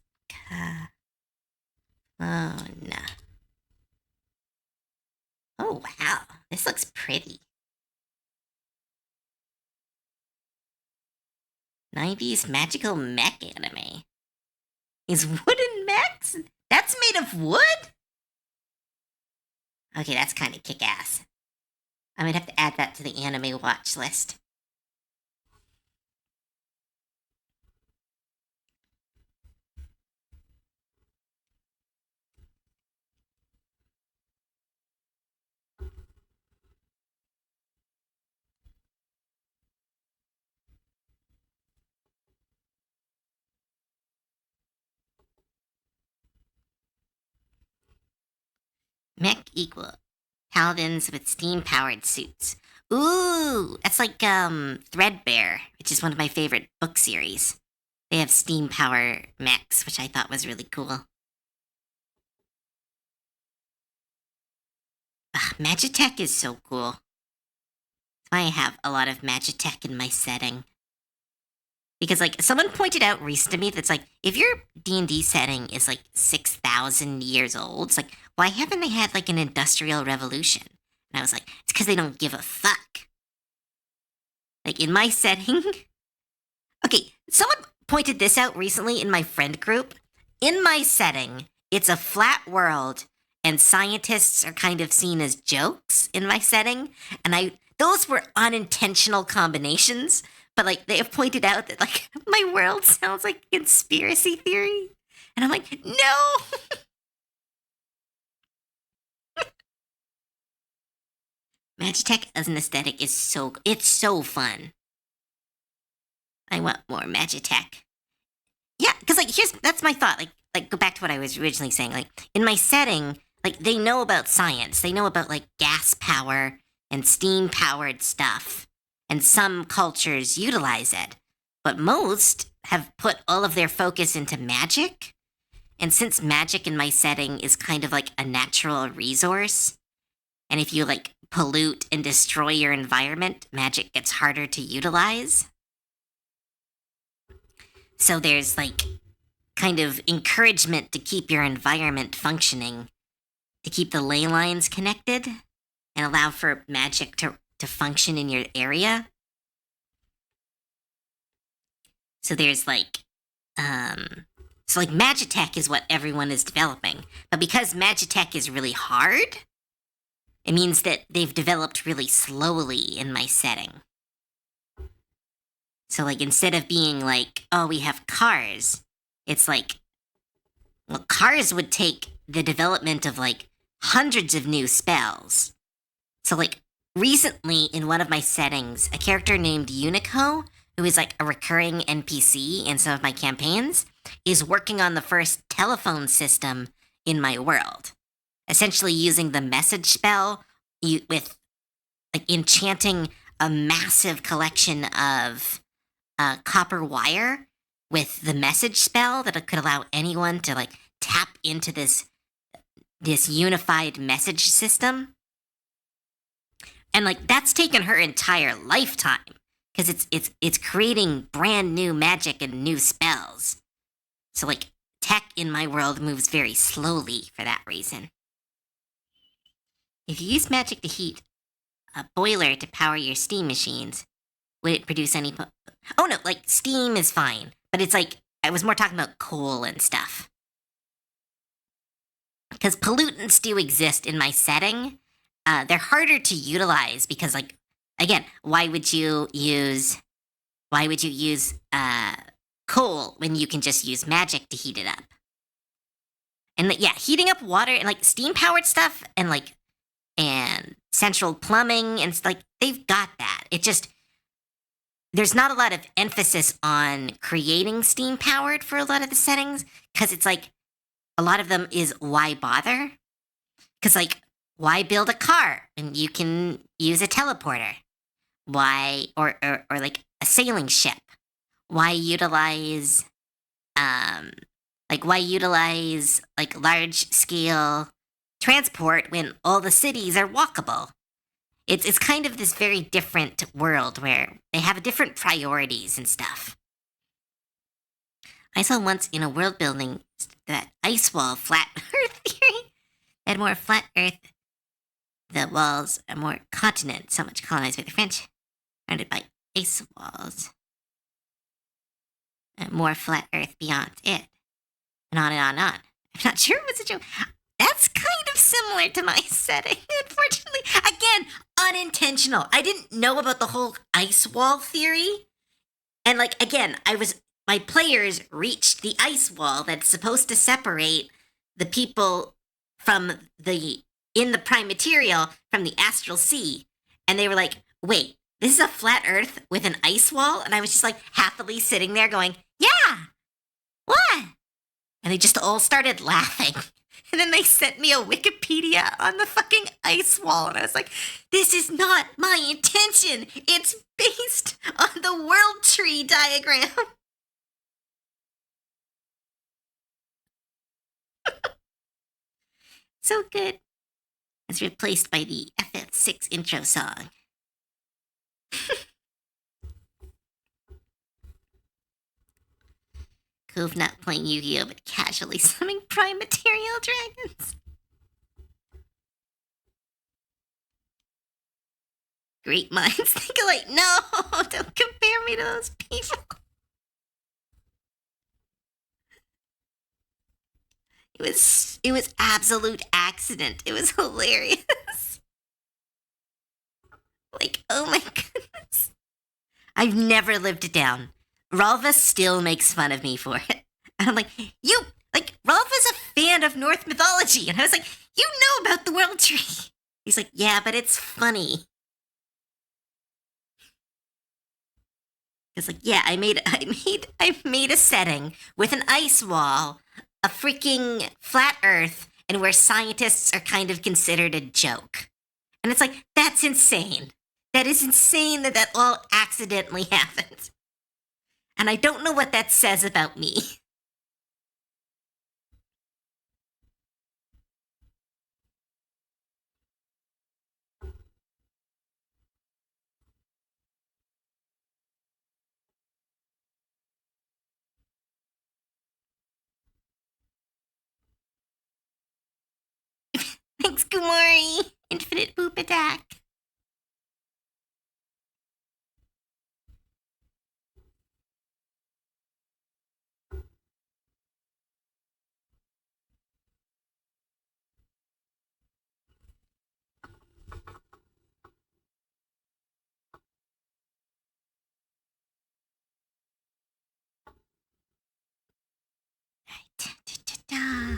Oh wow, this looks pretty. 90s magical mech anime. Is wooden mechs? That's made of wood? Okay, that's kind of kick-ass. I'm gonna have to add that to the anime watch list. Mech equal paladins with steam-powered suits. Ooh, that's like Threadbare, which is one of my favorite book series. They have steam power mechs, which I thought was really cool. Ugh, Magitech is so cool. I have a lot of Magitech in my setting. Because, like, someone pointed out recently to me that's like, if your D&D setting is, like, 6,000 years old, it's like, why haven't they had, like, an industrial revolution? And I was like, it's because they don't give a fuck. Like, in my setting... Okay, someone pointed this out recently in my friend group. In my setting, it's a flat world, and scientists are kind of seen as jokes in my setting. And those were unintentional combinations, but like they have pointed out that like my world sounds like a conspiracy theory. And I'm like, no. Magitech as an aesthetic is it's so fun. I want more Magitech. Yeah, because like that's my thought. Like go back to what I was originally saying. Like in my setting, like they know about science. They know about like gas power and steam powered stuff. And some cultures utilize it. But most have put all of their focus into magic. And since magic in my setting is kind of like a natural resource, and if you like pollute and destroy your environment, magic gets harder to utilize. So there's like kind of encouragement to keep your environment functioning, to keep the ley lines connected and allow for magic to function in your area. So there's like, so like Magitech is what everyone is developing. But because Magitech is really hard, it means that they've developed really slowly in my setting. So like instead of being like, oh, we have cars, it's like, well, cars would take the development of like hundreds of new spells. So like recently in one of my settings, a character named Unico, who is like a recurring NPC in some of my campaigns, is working on the first telephone system in my world. Essentially using the message spell with like enchanting a massive collection of copper wire with the message spell that could allow anyone to like tap into this unified message system. And like that's taken her entire lifetime because it's creating brand new magic and new spells. So like tech in my world moves very slowly for that reason. If you use magic to heat a boiler to power your steam machines, would it produce any... Oh no, like steam is fine, but it's like I was more talking about coal and stuff. Because pollutants do exist in my setting. They're harder to utilize because, like, again, why would you use coal when you can just use magic to heat it up? And yeah, heating up water and like steam powered stuff and central plumbing and like they've got that. It just there's not a lot of emphasis on creating steam powered for a lot of the settings because it's like a lot of them is why bother? Because like why build a car when you can use a teleporter? Why or like a sailing ship? Why utilize like large scale transport when all the cities are walkable? It's kind of this very different world where they have different priorities and stuff. I saw once in a world building that ice wall flat Earth theory had more flat Earth. The walls are more continent, so much colonized by the French, surrounded by ice walls. And more flat Earth beyond it, and on and on and on. I'm not sure what's a joke. That's kind of similar to my setting. Unfortunately, again, unintentional. I didn't know about the whole ice wall theory. And like again, my players reached the ice wall that's supposed to separate the people from the in the prime material from the astral sea. And they were like, wait, this is a flat earth with an ice wall? And I was just like happily sitting there going, yeah, what? And they just all started laughing. And then they sent me a Wikipedia on the fucking ice wall. And I was like, this is not my intention. It's based on the world tree diagram. So good. It's replaced by the FF6 intro song. Cove not playing Yu-Gi-Oh! But casually summoning prime material dragons. Great minds think alike. No, don't compare me to those people. It was absolute accident. It was hilarious. Like, oh my goodness. I've never lived it down. Ralva still makes fun of me for it. And I'm like, Ralva's a fan of Norse mythology. And I was like, you know about the world tree. He's like, yeah, but it's funny. It's like, yeah, I made a setting with an ice wall, a freaking flat earth, and where scientists are kind of considered a joke. And it's like, that's insane. That is insane that all accidentally happened. And I don't know what that says about me. Thanks, Kumori. Infinite poop attack. Da-da-da-da.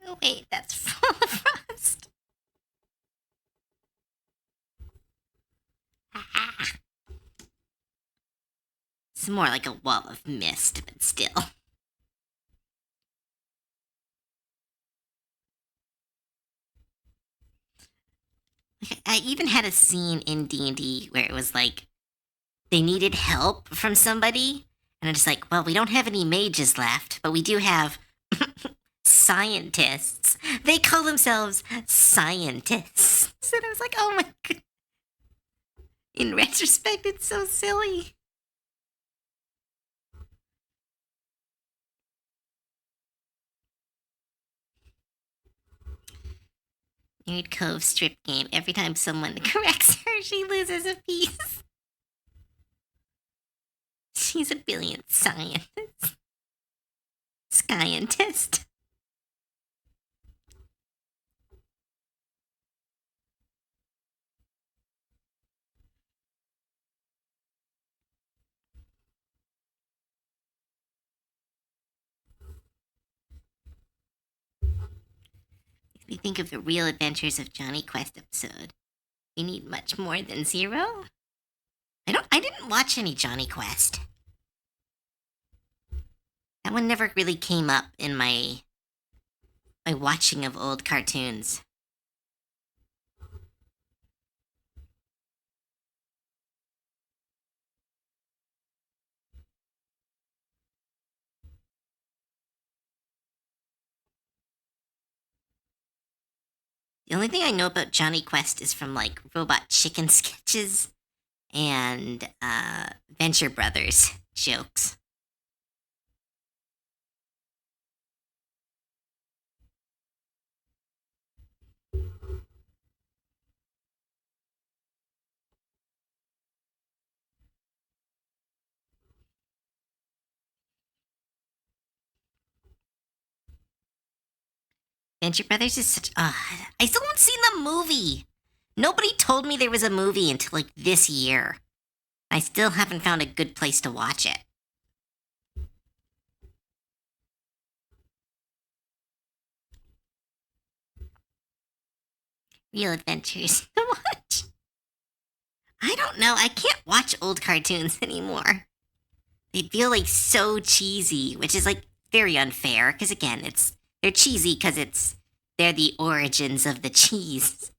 Oh, wait, that's full of frost. It's more like a wall of mist, but still. I even had a scene in D&D where it was like they needed help from somebody, and I'm just like, well, we don't have any mages left, but we do have scientists. They call themselves scientists. And I was like, oh my god. In retrospect, it's so silly. Nerd Cove strip game. Every time someone corrects her, she loses a piece. She's a brilliant scientist. Scientist. If we think of the real adventures of Johnny Quest episode, we need much more than 0. I didn't watch any Johnny Quest. That one never really came up in my watching of old cartoons. The only thing I know about Johnny Quest is from like Robot Chicken sketches and Venture Brothers jokes. Venture Brothers is such. I still haven't seen the movie. Nobody told me there was a movie until like this year. I still haven't found a good place to watch it. Real Adventures to watch. I don't know. I can't watch old cartoons anymore. They feel like so cheesy, which is like very unfair. Because again, they're cheesy because they're the origins of the cheese.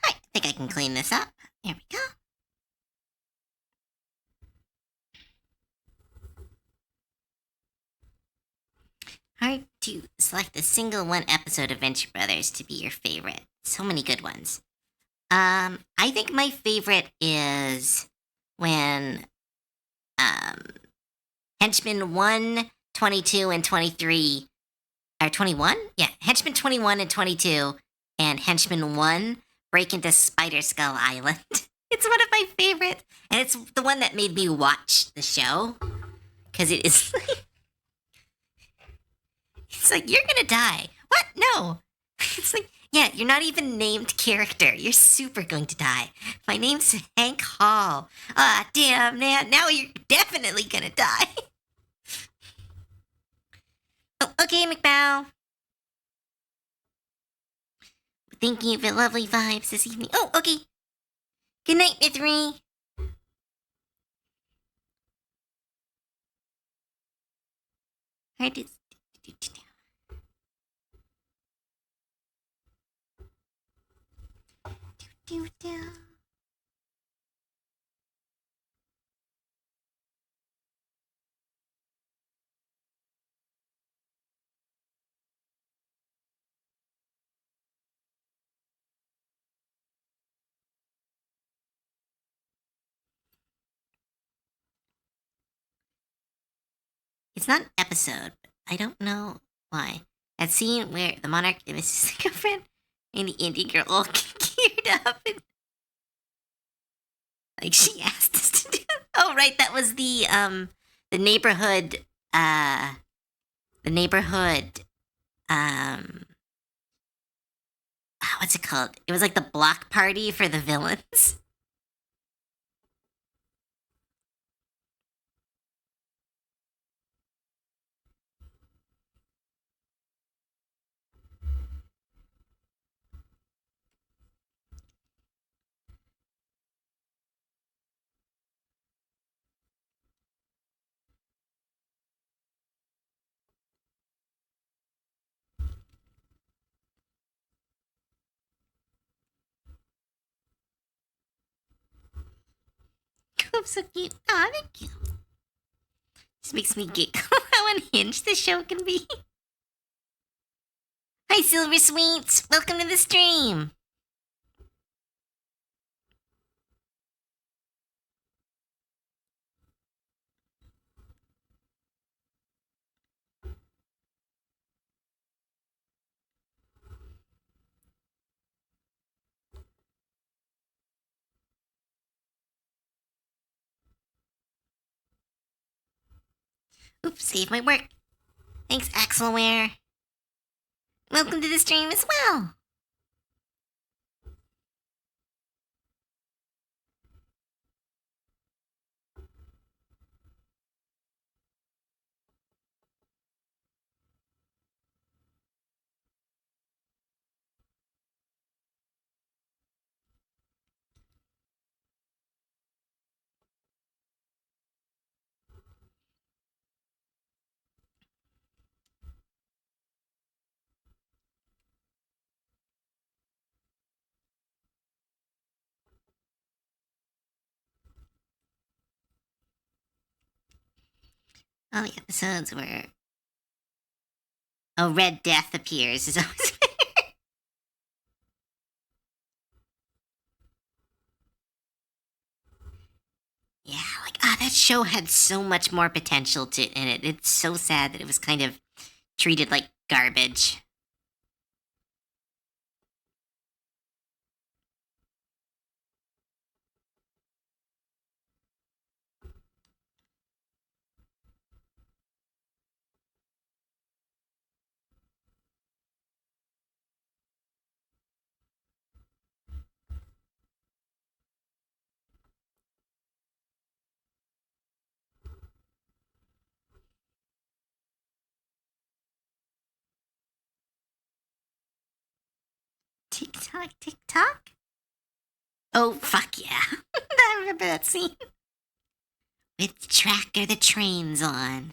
I think I can clean this up. There we go. Hard to select a single one episode of Venture Brothers to be your favorite. So many good ones. I think my favorite is when Henchman 1, 22, and 23 or 21? Yeah, Henchman 21 and 22 and Henchman 1 break into Spider Skull Island. It's one of my favorites, and it's the one that made me watch the show because it is it's like, you're gonna die. What? No. It's like, yeah, you're not even named character. You're super going to die. My name's Hank Hall. Ah, damn, man. Now you're definitely gonna die. Oh, okay, McBow. Thinking of your lovely vibes this evening. Oh, okay. Good night, Mithri. Hard to... It's not an episode, but I don't know why. That scene where the monarch misses his girlfriend and the Indian girl all geared up and like she asked us to do. Oh right, that was the neighborhood what's it called? It was like the block party for the villains. I'm so cute. Aw, thank you. This makes me giggle how unhinged the show can be. Hi, Silver Sweets. Welcome to the stream. Oops, save my work. Thanks, Axelware. Welcome to the stream as well. All the episodes where a Red Death appears is always yeah, like that show had so much more potential in it. It's so sad that it was kind of treated like garbage. TikTok, TikTok? Oh, fuck yeah. I remember that scene. Which track are the trains on?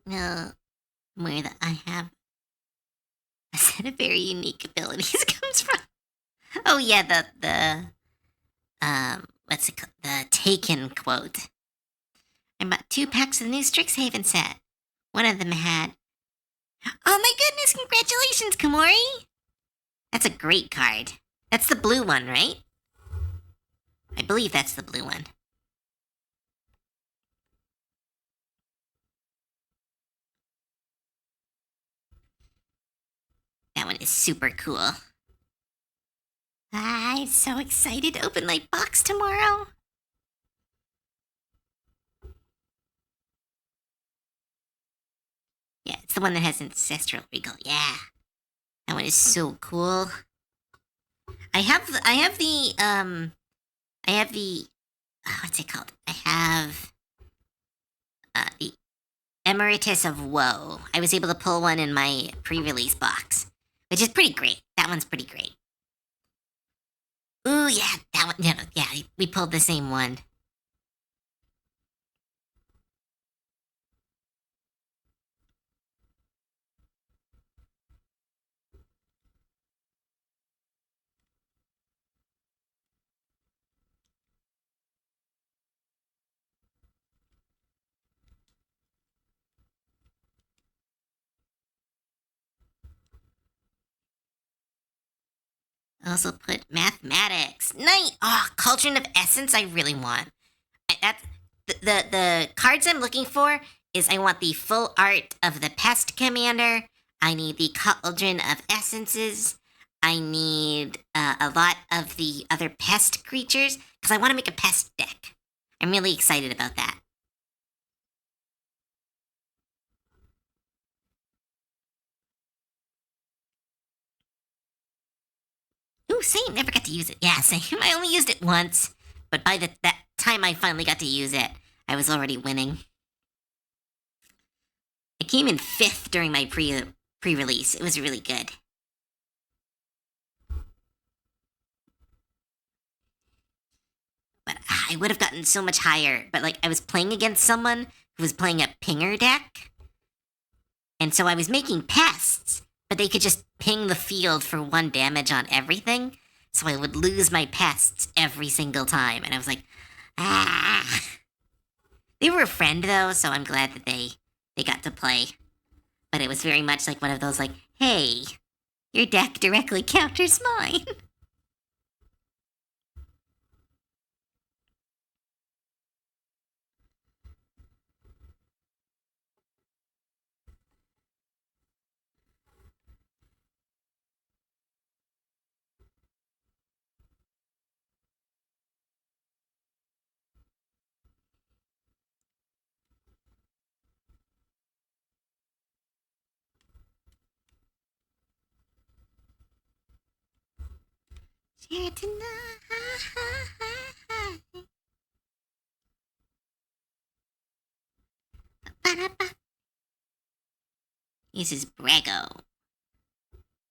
No, where that I have a set of very unique abilities comes from. Oh yeah, what's it called? The Taken quote. I bought 2 packs of the new Strixhaven set. One of them had, oh my goodness, congratulations, Komori! That's a great card. That's the blue one, right? I believe that's the blue one. That one is super cool. I'm so excited to open my box tomorrow. Yeah, it's the one that has Ancestral Regal. Yeah. That one is so cool. I have the what's it called? I have the Emeritus of Woe. I was able to pull one in my pre-release box, which is pretty great. That one's pretty great. Ooh, yeah, that one. Yeah, we pulled the same one. I also put mathematics. Nice. Oh, Cauldron of Essence. I really want. That's the cards I'm looking for. Is I want the full art of the Pest Commander. I need the Cauldron of Essences. I need a lot of the other pest creatures because I want to make a pest deck. I'm really excited about that. Ooh, same. Never got to use it. Yeah, same. I only used it once, but by that time I finally got to use it, I was already winning. came in 5th during my pre-release. It was really good. But I would have gotten so much higher. But like I was playing against someone who was playing a pinger deck, and so I was making pests, but they could just ping the field for 1 damage on everything. So I would lose my pests every single time, and I was like, ah. They were a friend though, so I'm glad that they got to play. But it was very much like one of those like, hey, your deck directly counters mine. Share tonight. This is Brago.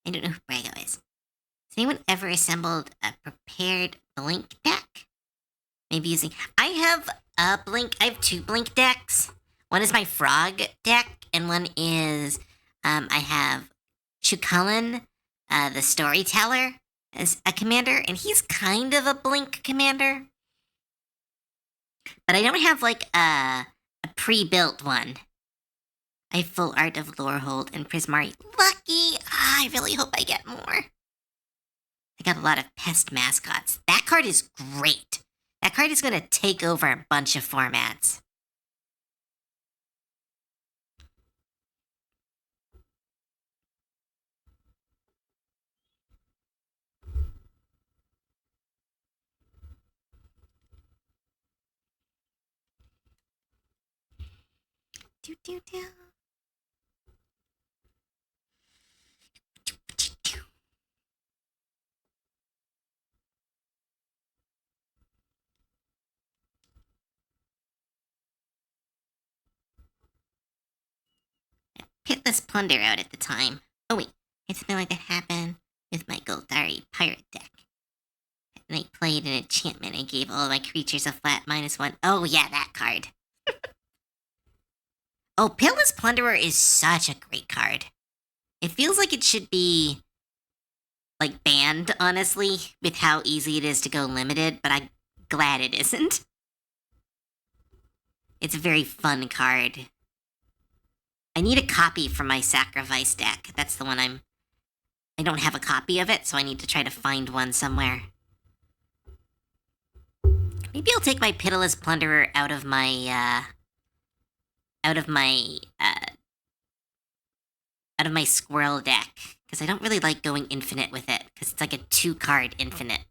I don't know who Brago is. Has anyone ever assembled a prepared blink deck? Maybe using... I have a blink... I have 2 blink decks. One is my frog deck, and one is... I have Chukulin, the storyteller, as a commander, and he's kind of a blink commander. But I don't have, like, a pre-built one. I have full art of Lorehold and Prismari. Lucky! I really hope I get more. I got a lot of pest mascots. That card is great. That card is going to take over a bunch of formats. Do do do. Pitless Plunder out at the time. Oh wait, had something like that happen with my Goldari pirate deck. And I played an enchantment and gave all my creatures a flat -1. Oh yeah, that card. Oh, Pitless Plunderer is such a great card. It feels like it should be, like, banned, honestly, with how easy it is to go limited, but I'm glad it isn't. It's a very fun card. I need a copy for my Sacrifice deck. That's the one I don't have a copy of it, so I need to try to find one somewhere. Maybe I'll take my Pitiless Plunderer out of my Squirrel deck, because I don't really like going infinite with it, because it's like a 2-card infinite.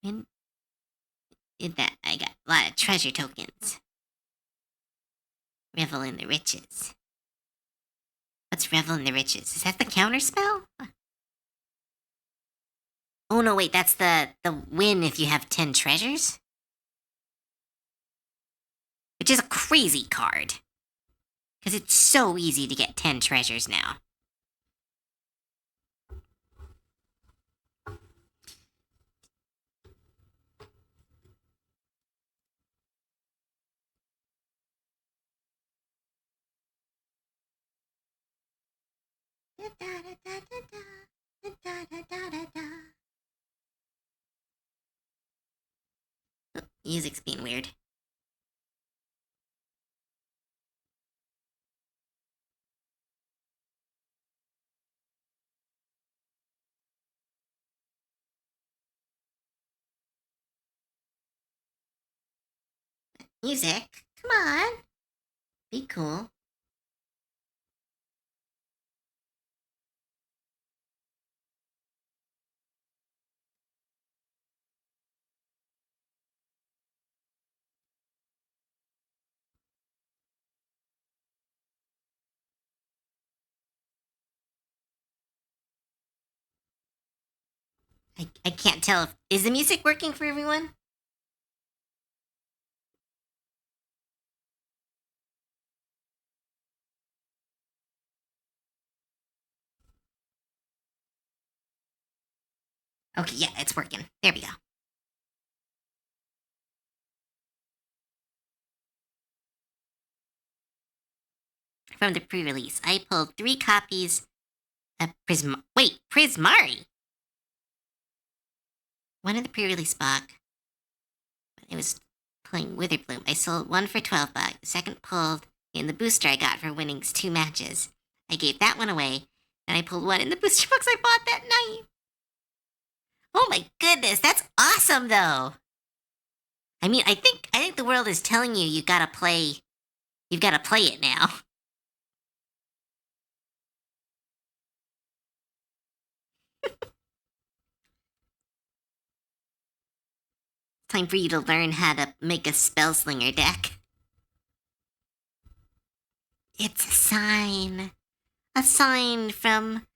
And in that, I got a lot of treasure tokens. Revel in the riches. What's Revel in the riches? Is that the counter spell? Oh no, wait, that's the win if you have 10 treasures? Which is a crazy card. Because it's so easy to get 10 treasures now. Oh, music's being weird. Music? Come on. Be cool. I can't tell if... Is the music working for everyone? Okay, yeah, it's working. There we go. From the pre-release, I pulled 3 copies of Prismari. One in the pre-release box. It was playing Witherbloom. I sold one for $12. The second pulled in the booster I got for winning 2 matches. I gave that one away, and I pulled one in the booster box I bought that night. Oh my goodness, that's awesome though. I mean, I think the world is telling you you've got to play it now. Time for you to learn how to make a spellslinger deck. It's a sign. A sign from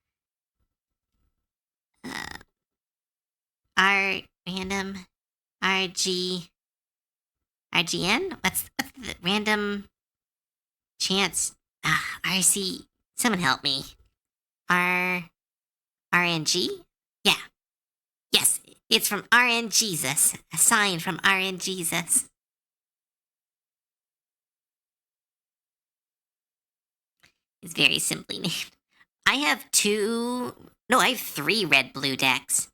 R random RG RGN? What's the random chance? RC. Someone help me. RNG? Yeah. Yes, it's from RNGesus. A sign from RNGesus. It's very simply named. I have 3 red-blue decks.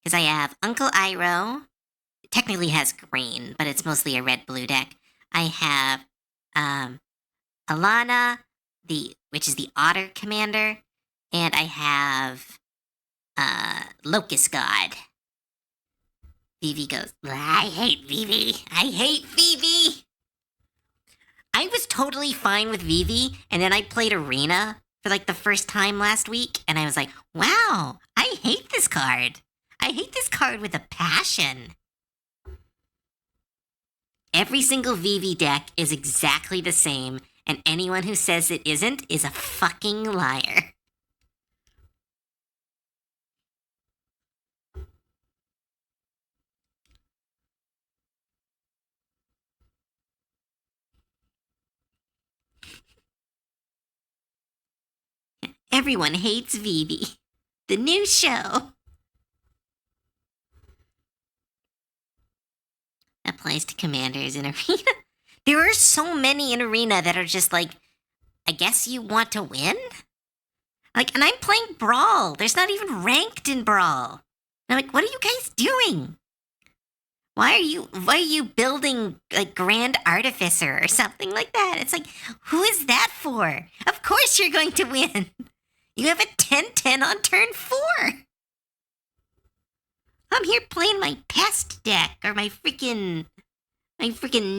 Because I have Uncle Iroh. It technically has green, but it's mostly a red-blue deck. I have Alana, which is the Otter Commander. And I have Locust God. Vivi goes, I hate Vivi. I hate Vivi. I was totally fine with Vivi, and then I played Arena for like the first time last week, and I was like, wow, I hate this card. I hate this card with a passion. Every single Vivi deck is exactly the same, and anyone who says it isn't is a fucking liar. Everyone hates Vivi. The new show. Applies to commanders in Arena. There are so many in Arena that are just like, I guess you want to win? Like, and I'm playing Brawl. There's not even ranked in Brawl. And I'm like, what are you guys doing? Why are you building like Grand Artificer or something like that? It's like, who is that for? Of course you're going to win. You have a 10-10 on turn 4. I'm here playing my pest deck or my freaking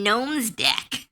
gnomes deck.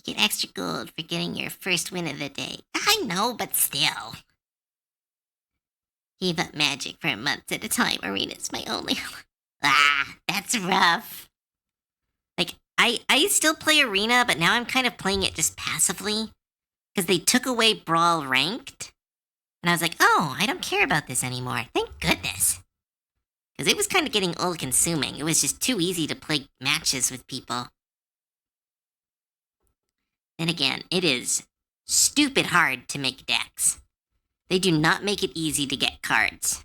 You get extra gold for getting your first win of the day. I know, but still. Gave up magic for months at a time. Arena's my only. That's rough. Like, I still play Arena, but now I'm kind of playing it just passively. Because they took away Brawl Ranked. And I was like, oh, I don't care about this anymore. Thank goodness. Because it was kind of getting all-consuming. It was just too easy to play matches with people. Then again, it is stupid hard to make decks. They do not make it easy to get cards.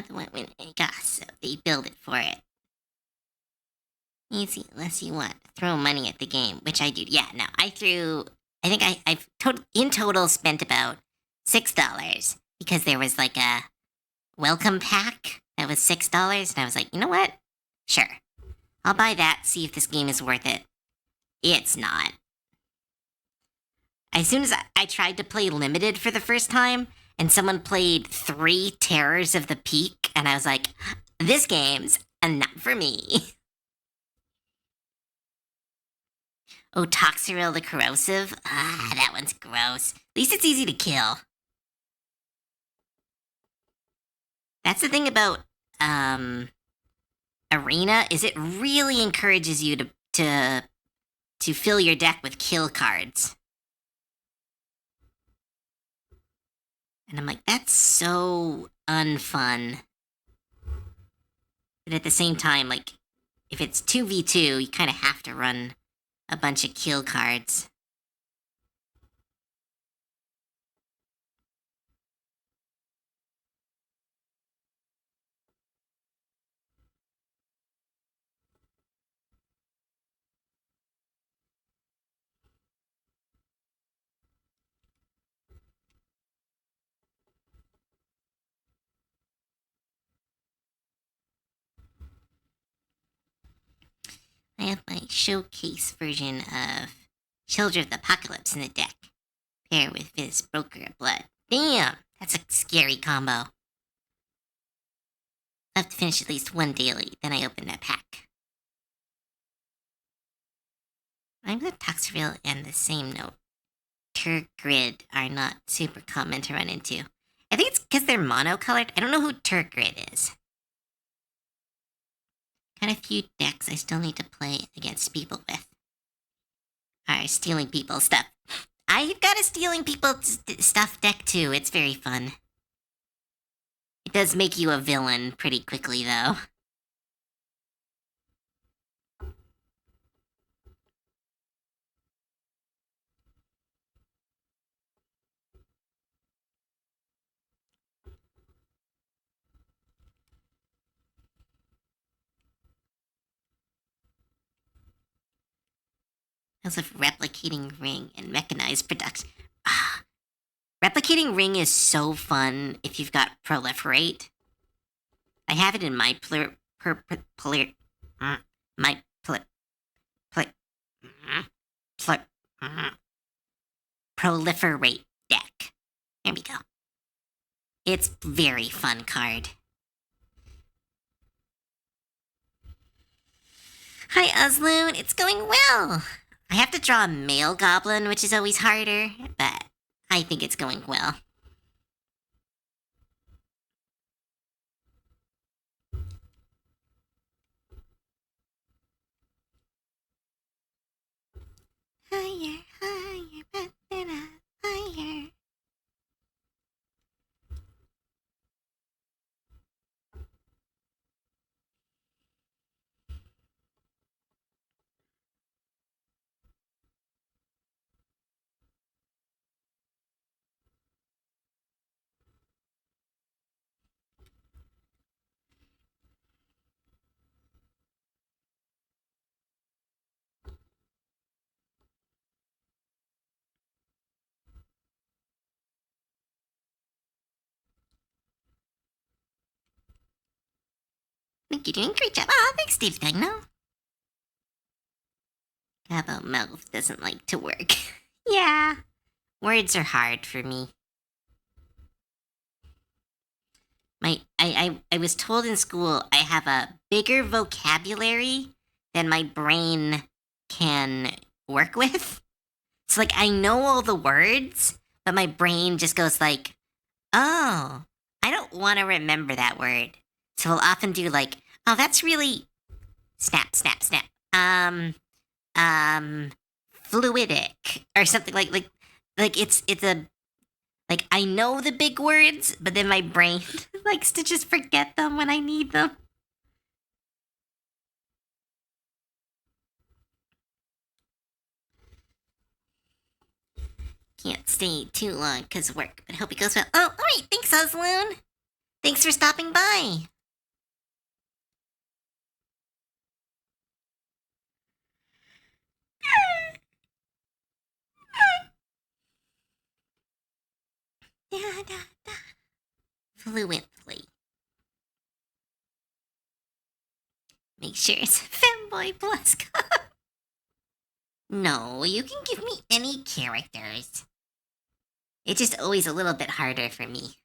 the one when it got, so they build it for it. Easy, unless you want to throw money at the game, which I do. Yeah, no, I think I've in total spent about $6 because there was like a welcome pack that was $6, and I was like, you know what? Sure, I'll buy that. See if this game is worth it. It's not. As soon as I tried to play limited for the first time, and someone played 3 Terrors of the Peak, and I was like, this game's not for me. Oh, Toxiril the Corrosive? Ah, that one's gross. At least it's easy to kill. That's the thing about, Arena, is it really encourages you to fill your deck with kill cards. And I'm like, that's so unfun. But at the same time, like, if it's 2v2, you kind of have to run a bunch of kill cards. I have my showcase version of Children of the Apocalypse in the deck. Pair with Viz Broker of Blood. Damn! That's a scary combo. I have to finish at least one daily, then I open that pack. I'm the Toxiril and the same note. Turgrid are not super common to run into. I think it's because they're monocolored. I don't know who Turgrid is. Got a few decks I still need to play against people with. Are stealing people stuff. I've got a stealing people stuff deck too. It's very fun. It does make you a villain pretty quickly though. I also have Replicating Ring and Mechanized Production. Ah, Replicating Ring is so fun if you've got Proliferate. I have it in my Proliferate deck. There we go. It's very fun card. Hi, Osloon. It's going well. I have to draw a male goblin, which is always harder, but I think it's going well. Higher, higher, better, higher. I think you're doing a great job. Oh, thanks, Steve Tegno. Gabo mouth doesn't like to work. Yeah, words are hard for me. I was told in school I have a bigger vocabulary than my brain can work with. So like I know all the words, but my brain just goes like, oh, I don't want to remember that word. So I'll often do like, oh, that's really snap, snap, snap. Fluidic or something like it's a like I know the big words, but then my brain likes to just forget them when I need them. Can't stay too long because of work, but hope it goes well. Oh, all right, thanks, Osloon. Thanks for stopping by. Da, da, da. Fluently. Make sure it's Femboy Plus. No, you can give me any characters. It's just always a little bit harder for me.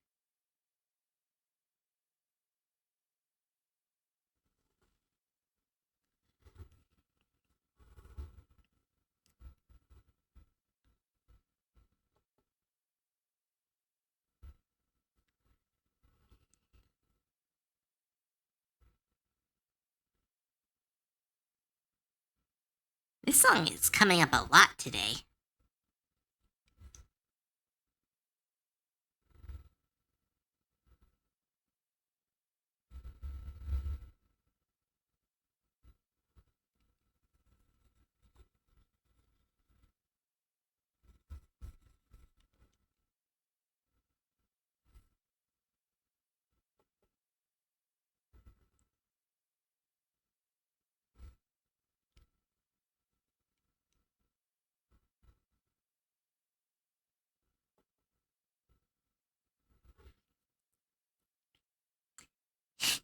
This song is coming up a lot today.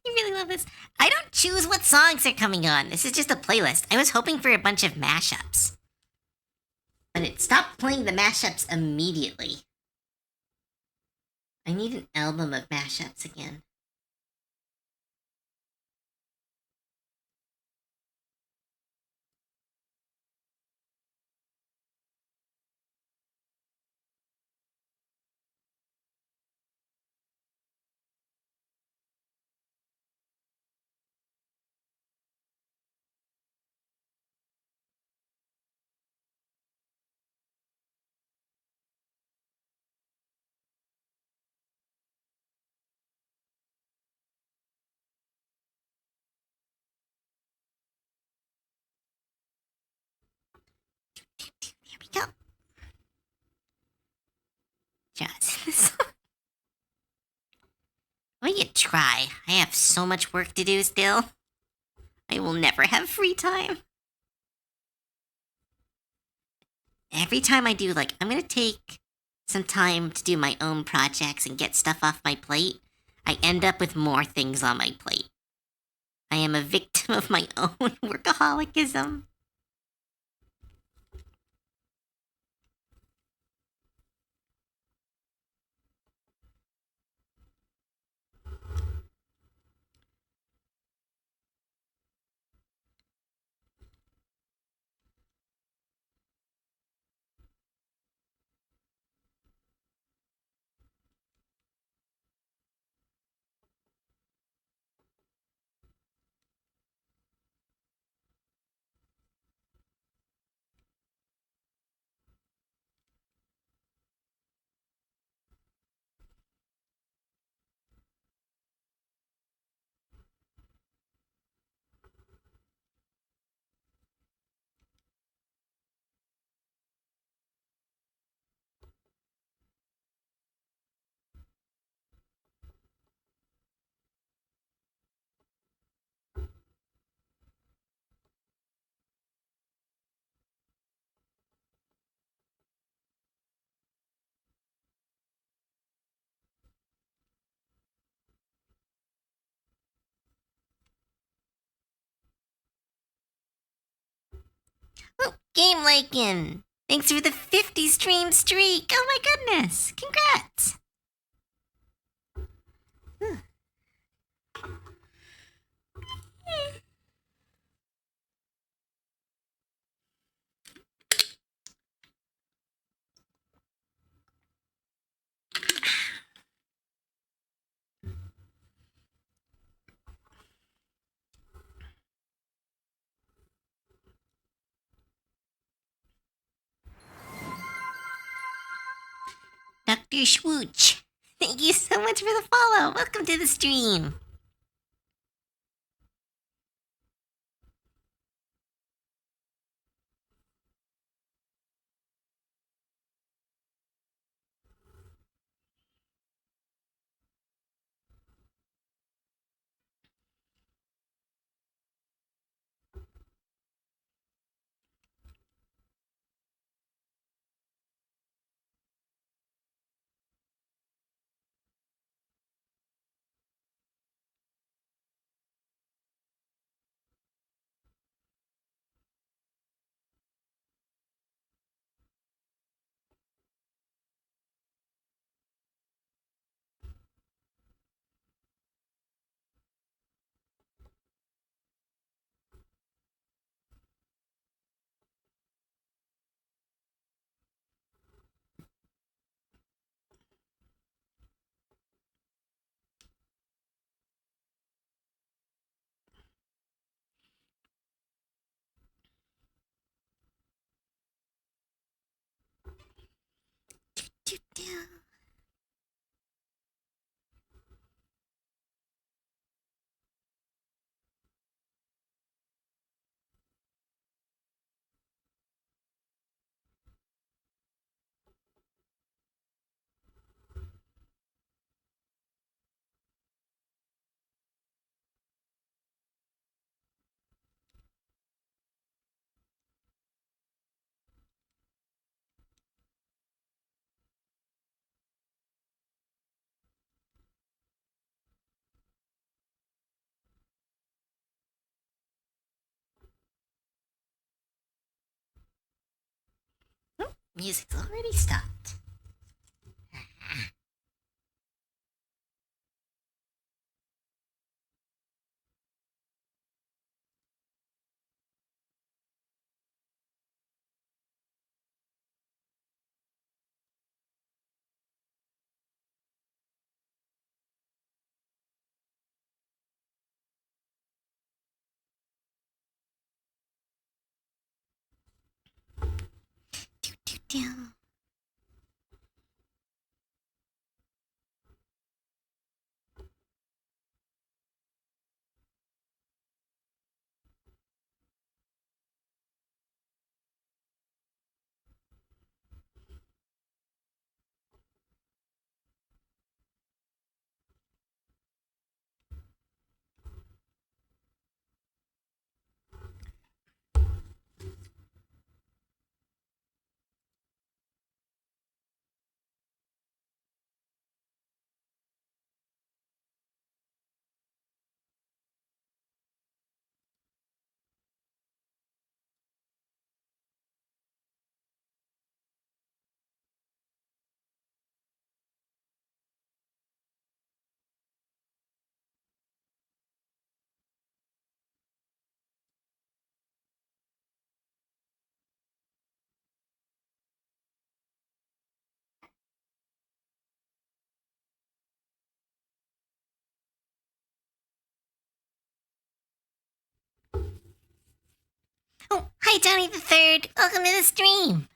You really love this. I don't choose what songs are coming on. This is just a playlist. I was hoping for a bunch of mashups. But it stopped playing the mashups immediately. I need an album of mashups again. Here we go. Just Will you try? I have so much work to do still. I will never have free time. Every time I do, I'm gonna take some time to do my own projects and get stuff off my plate, I end up with more things on my plate. I am a victim of my own workaholicism. Oh, Game Lakin! Thanks for the 50 stream streak! Oh my goodness! Congrats! Dr. Schwooch, thank you so much for the follow. Welcome to the stream. Music's already stopped. Down. Oh, hi, Johnny the Third. Welcome to the stream.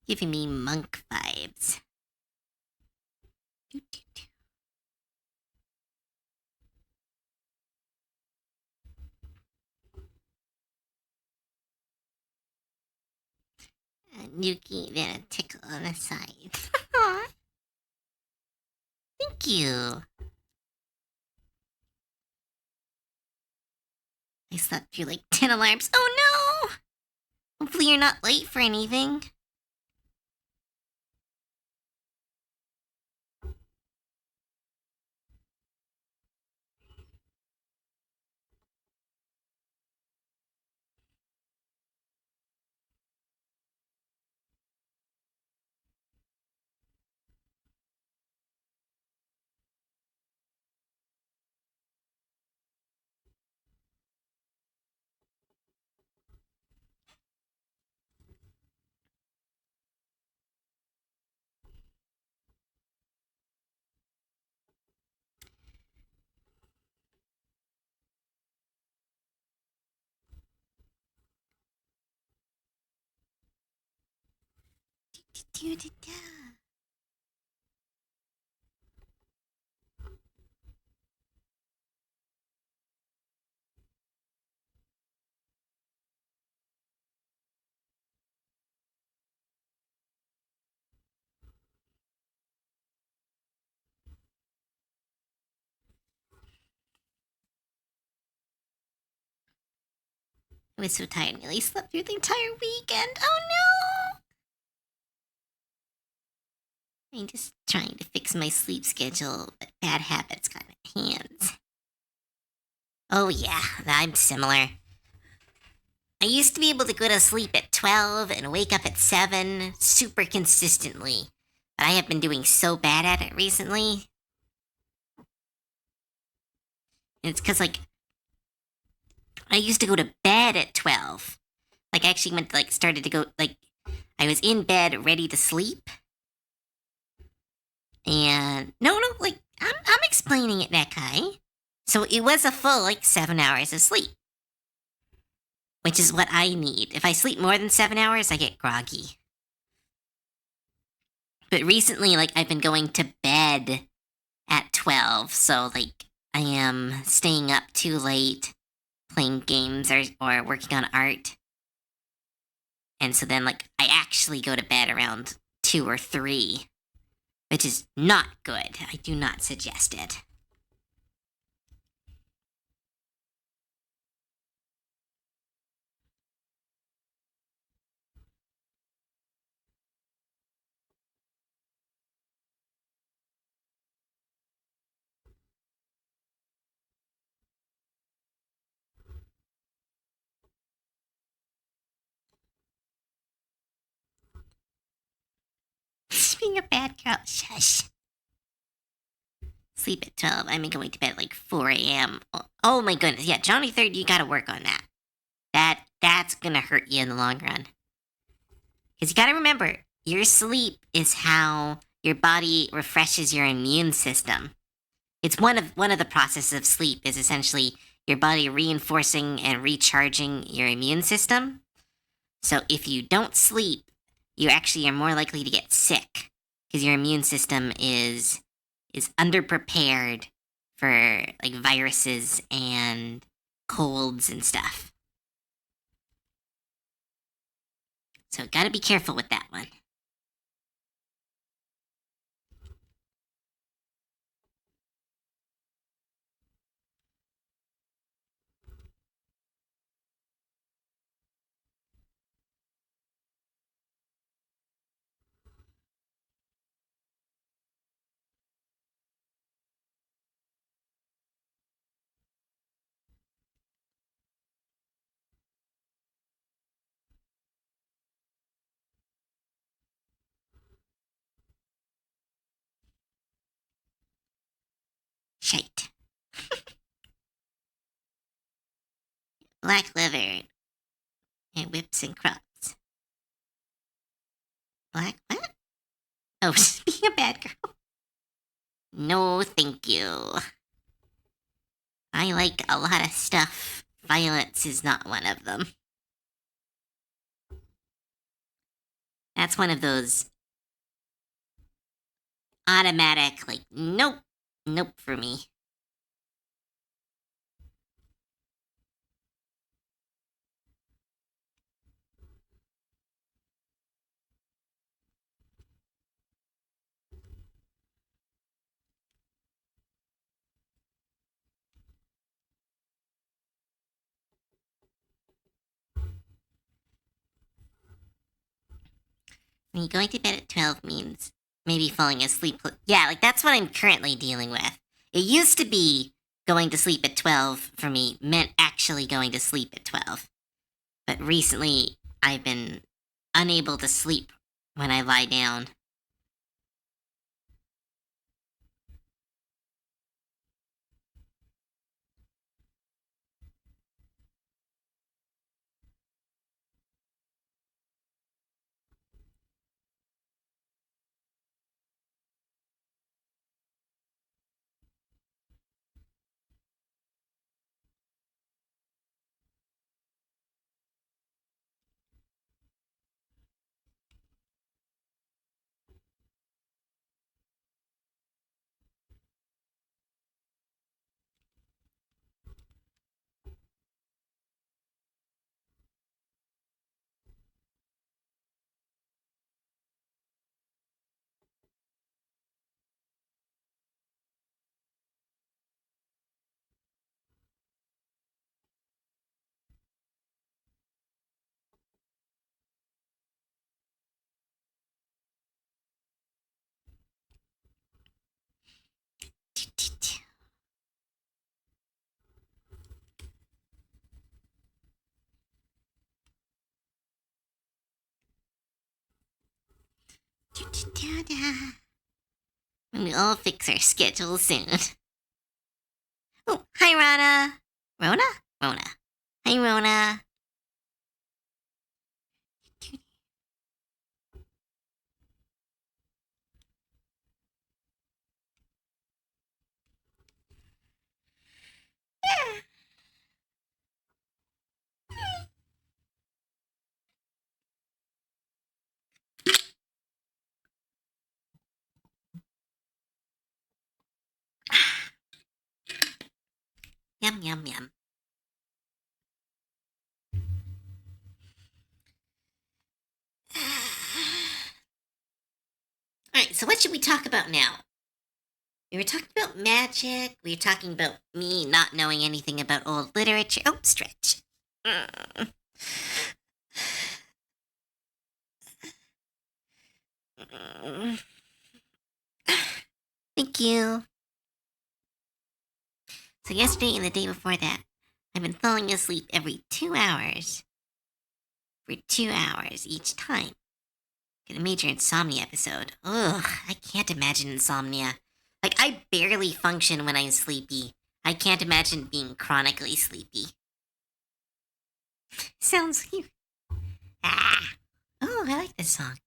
Giving me monk vibes. Nuki, then a tickle on the side. Thank you. I slept through like 10 alarms. Oh no! Hopefully you're not late for anything. I was so tired, I nearly slept through the entire weekend. Oh no! I'm just trying to fix my sleep schedule, but bad habits got my hands. Oh yeah, I'm similar. I used to be able to go to sleep at 12 and wake up at 7 super consistently. But I have been doing so bad at it recently. It's because, like, I used to go to bed at 12. Like, I actually went, like, started to go, like, I was in bed ready to sleep. And, no, like, I'm explaining it, that guy. So it was a full, like, 7 hours of sleep. Which is what I need. If I sleep more than 7 hours, I get groggy. But recently, like, I've been going to bed at 12, so, like, I am staying up too late, playing games or working on art. And so then, like, I actually go to bed around 2 or 3, which is not good. I do not suggest it. Being a bad girl, shush. Sleep at 12. I'm going to bed at like 4 a.m. Oh my goodness. Yeah, Johnny 3rd, you gotta work on that. That's gonna hurt you in the long run. Because you gotta remember, your sleep is how your body refreshes your immune system. It's one of the processes of sleep is essentially your body reinforcing and recharging your immune system. So if you don't sleep, you actually are more likely to get sick because your immune system is underprepared for like viruses and colds and stuff. So gotta be careful with that one. Shite. Black liver and whips and crumbs. Black what? Oh, being a bad girl. No, thank you. I like a lot of stuff. Violence is not one of them. That's one of those automatic, like, nope, nope for me. Me going to bed at 12 means maybe falling asleep. Yeah, like that's what I'm currently dealing with. It used to be going to sleep at 12 for me meant actually going to sleep at 12. But recently, I've been unable to sleep when I lie down. We all fix our schedule soon. Oh, hi, Rana. Rona? Rona. Rona. Yum, yum, yum. Alright, so what should we talk about now? We were talking about magic. We were talking about me not knowing anything about old literature. Oh, stretch. Mm. Thank you. So yesterday and the day before that, I've been falling asleep every 2 hours. For 2 hours each time. Get a major insomnia episode. Ugh, I can't imagine insomnia. Like, I barely function when I'm sleepy. I can't imagine being chronically sleepy. Sounds like... Ah! Oh, I like this song.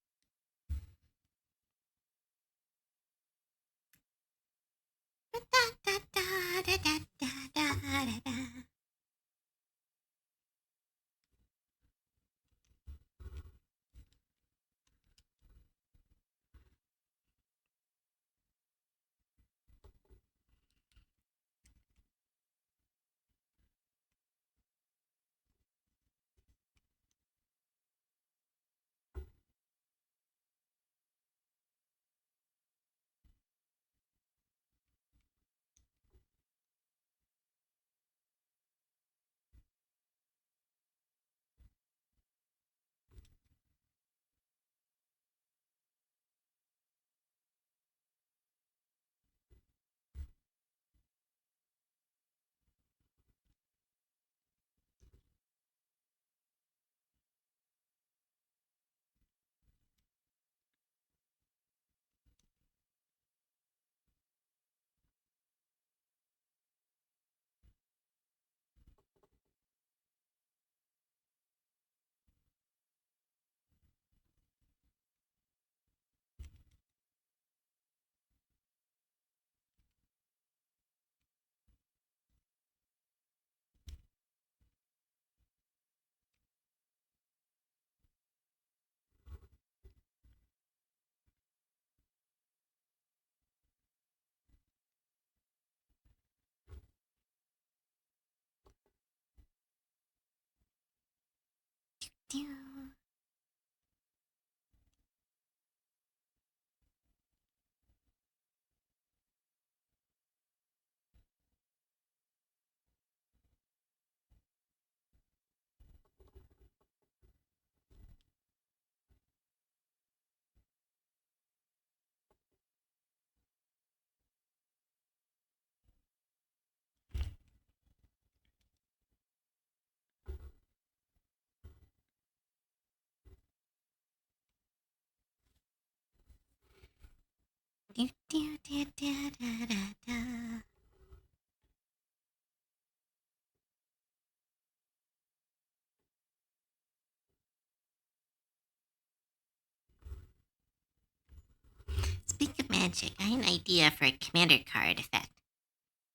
Speak of magic, I have an idea for a commander card effect.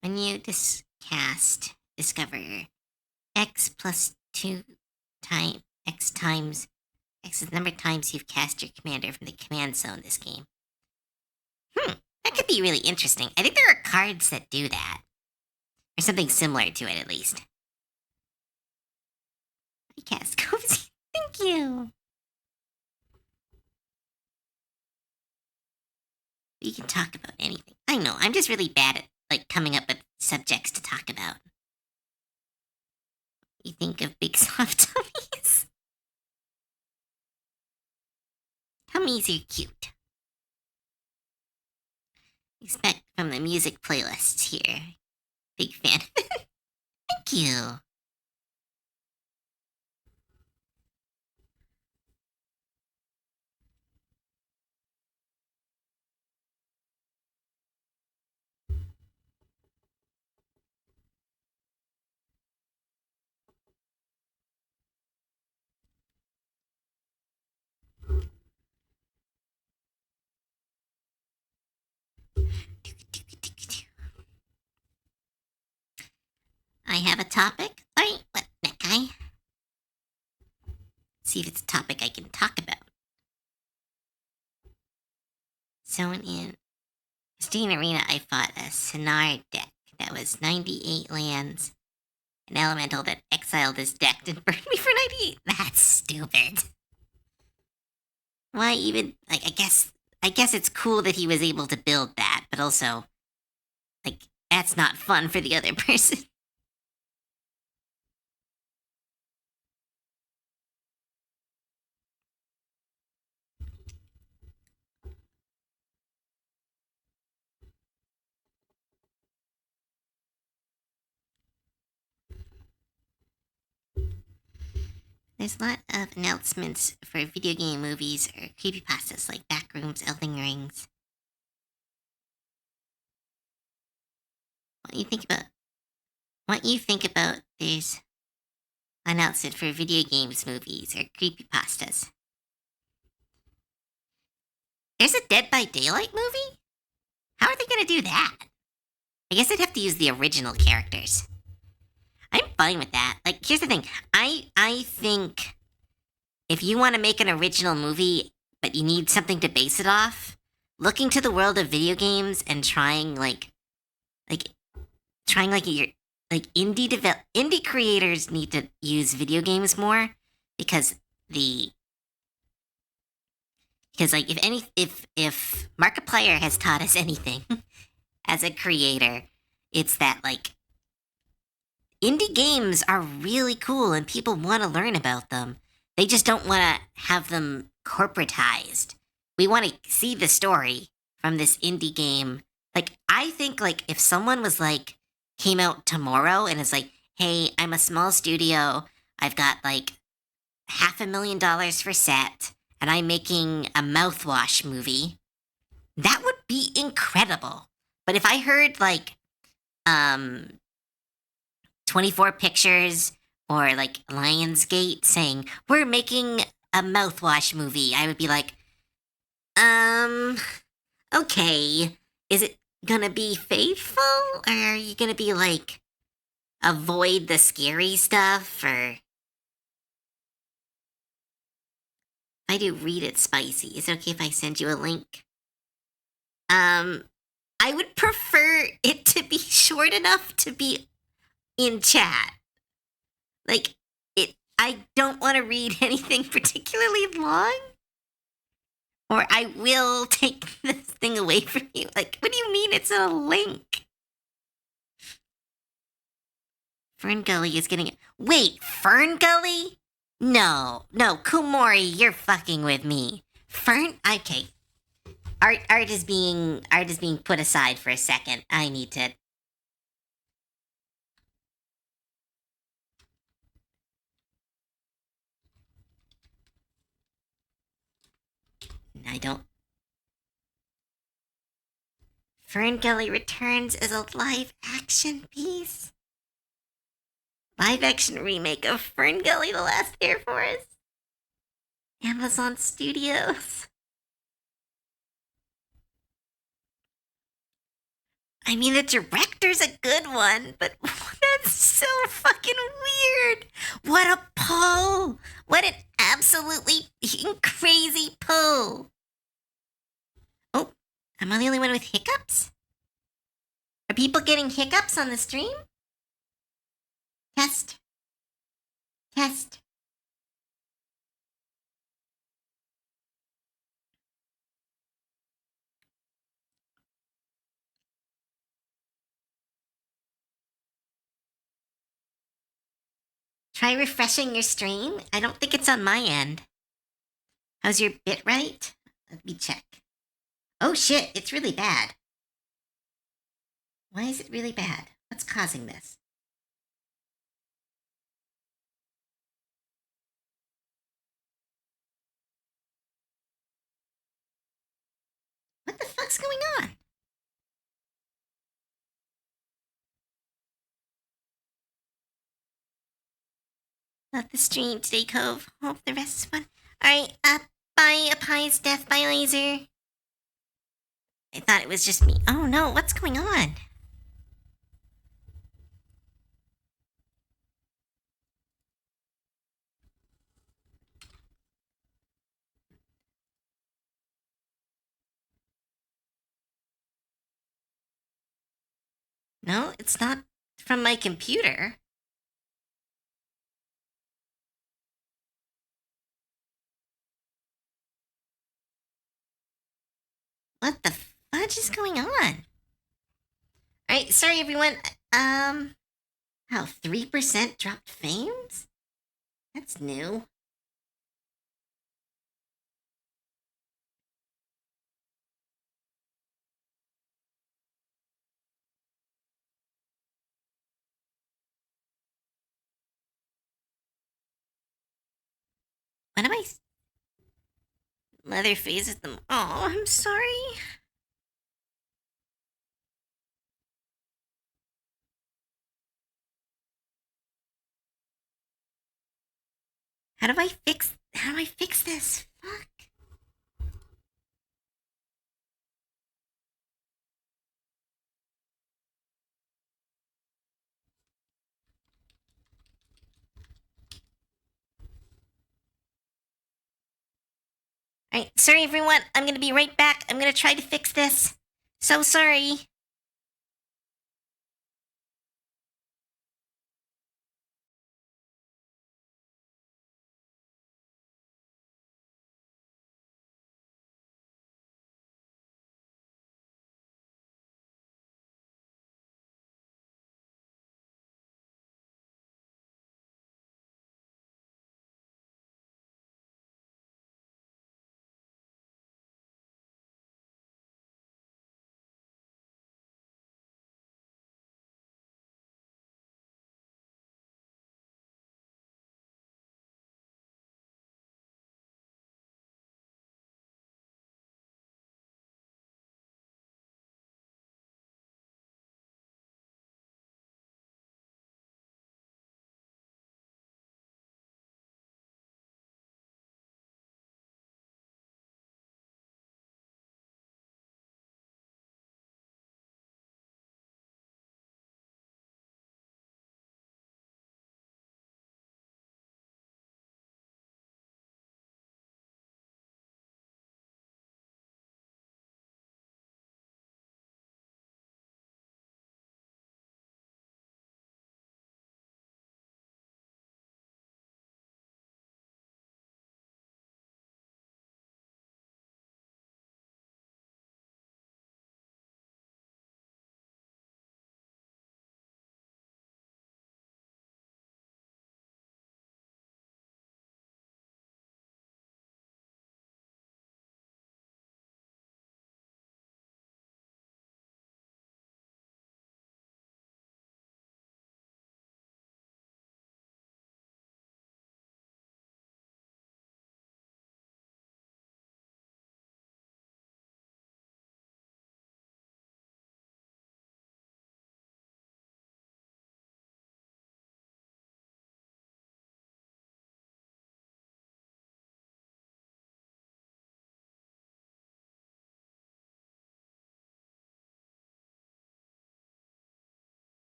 When you discover X plus 2 time X times X is the number of times you've cast your commander from the command zone this game. That could be really interesting. I think there are cards that do that. Or something similar to it, at least. I cast Cozy. Thank you. You can talk about anything. I know, I'm just really bad at, like, coming up with subjects to talk about. You think of big soft tummies? Tummies are cute. Expect from the music playlists here. Big fan. Thank you. I have a topic. Alright, what, that guy? See if it's a topic I can talk about. So in Steam Arena, I fought a Sinar deck that was 98 lands. An elemental that exiled this deck and burned me for 98. That's stupid. Why even, like, I guess it's cool that he was able to build that, but also, like, that's not fun for the other person. There's a lot of announcements for video game movies or creepypastas like Backrooms, Elden Rings. What do you think about these announcements for video games movies or creepypastas? There's a Dead by Daylight movie? How are they gonna do that? I guess they'd have to use the original characters. I'm fine with that. Like, here's the thing. I think if you want to make an original movie, but you need something to base it off, looking to the world of video games and trying your indie creators need to use video games more because like if Markiplier has taught us anything as a creator, it's that like indie games are really cool and people want to learn about them. They just don't want to have them corporatized. We want to see the story from this indie game. Like, I think, like, if someone was, like, came out tomorrow and is like, hey, I'm a small studio. I've got, like, $500,000 for set, and I'm making a mouthwash movie. That would be incredible. But if I heard, like, 24 Pictures or like Lionsgate saying, we're making a mouthwash movie, I would be like, okay, is it gonna be faithful? Or are you gonna be like, avoid the scary stuff? Or if I do read it spicy, is it okay if I send you a link? I would prefer it to be short enough to be in chat. Like, I don't want to read anything particularly long. Or I will take this thing away from you. Like, what do you mean it's a link? Fern Gully is getting it. Wait, Fern Gully? No, Kumori, you're fucking with me. Fern? Okay. Art is being put aside for a second. I need to... I don't... Fern Gully returns as a live-action piece. Live-action remake of Fern Gully: The Last Air Force. Amazon Studios. I mean, the director's a good one, but that's so fucking weird. What a pull. What an absolutely crazy pull. Oh, am I the only one with hiccups? Are people getting hiccups on the stream? Test. Test. Try refreshing your stream. I don't think it's on my end. How's your bitrate? Let me check. Oh shit, it's really bad. Why is it really bad? What's causing this? What the fuck's going on? Love the stream today, Cove. Hope the rest is fun. Alright, bye, a pie's death by laser. I thought it was just me. Oh no, what's going on? No, it's not from my computer. What the fudge is going on? Alright, sorry everyone. How 3% dropped fames? That's new. What am I? Leatherface at them. Oh, I'm sorry. How do I fix this? Fuck. Alright, sorry everyone. I'm gonna be right back. I'm gonna try to fix this. So sorry.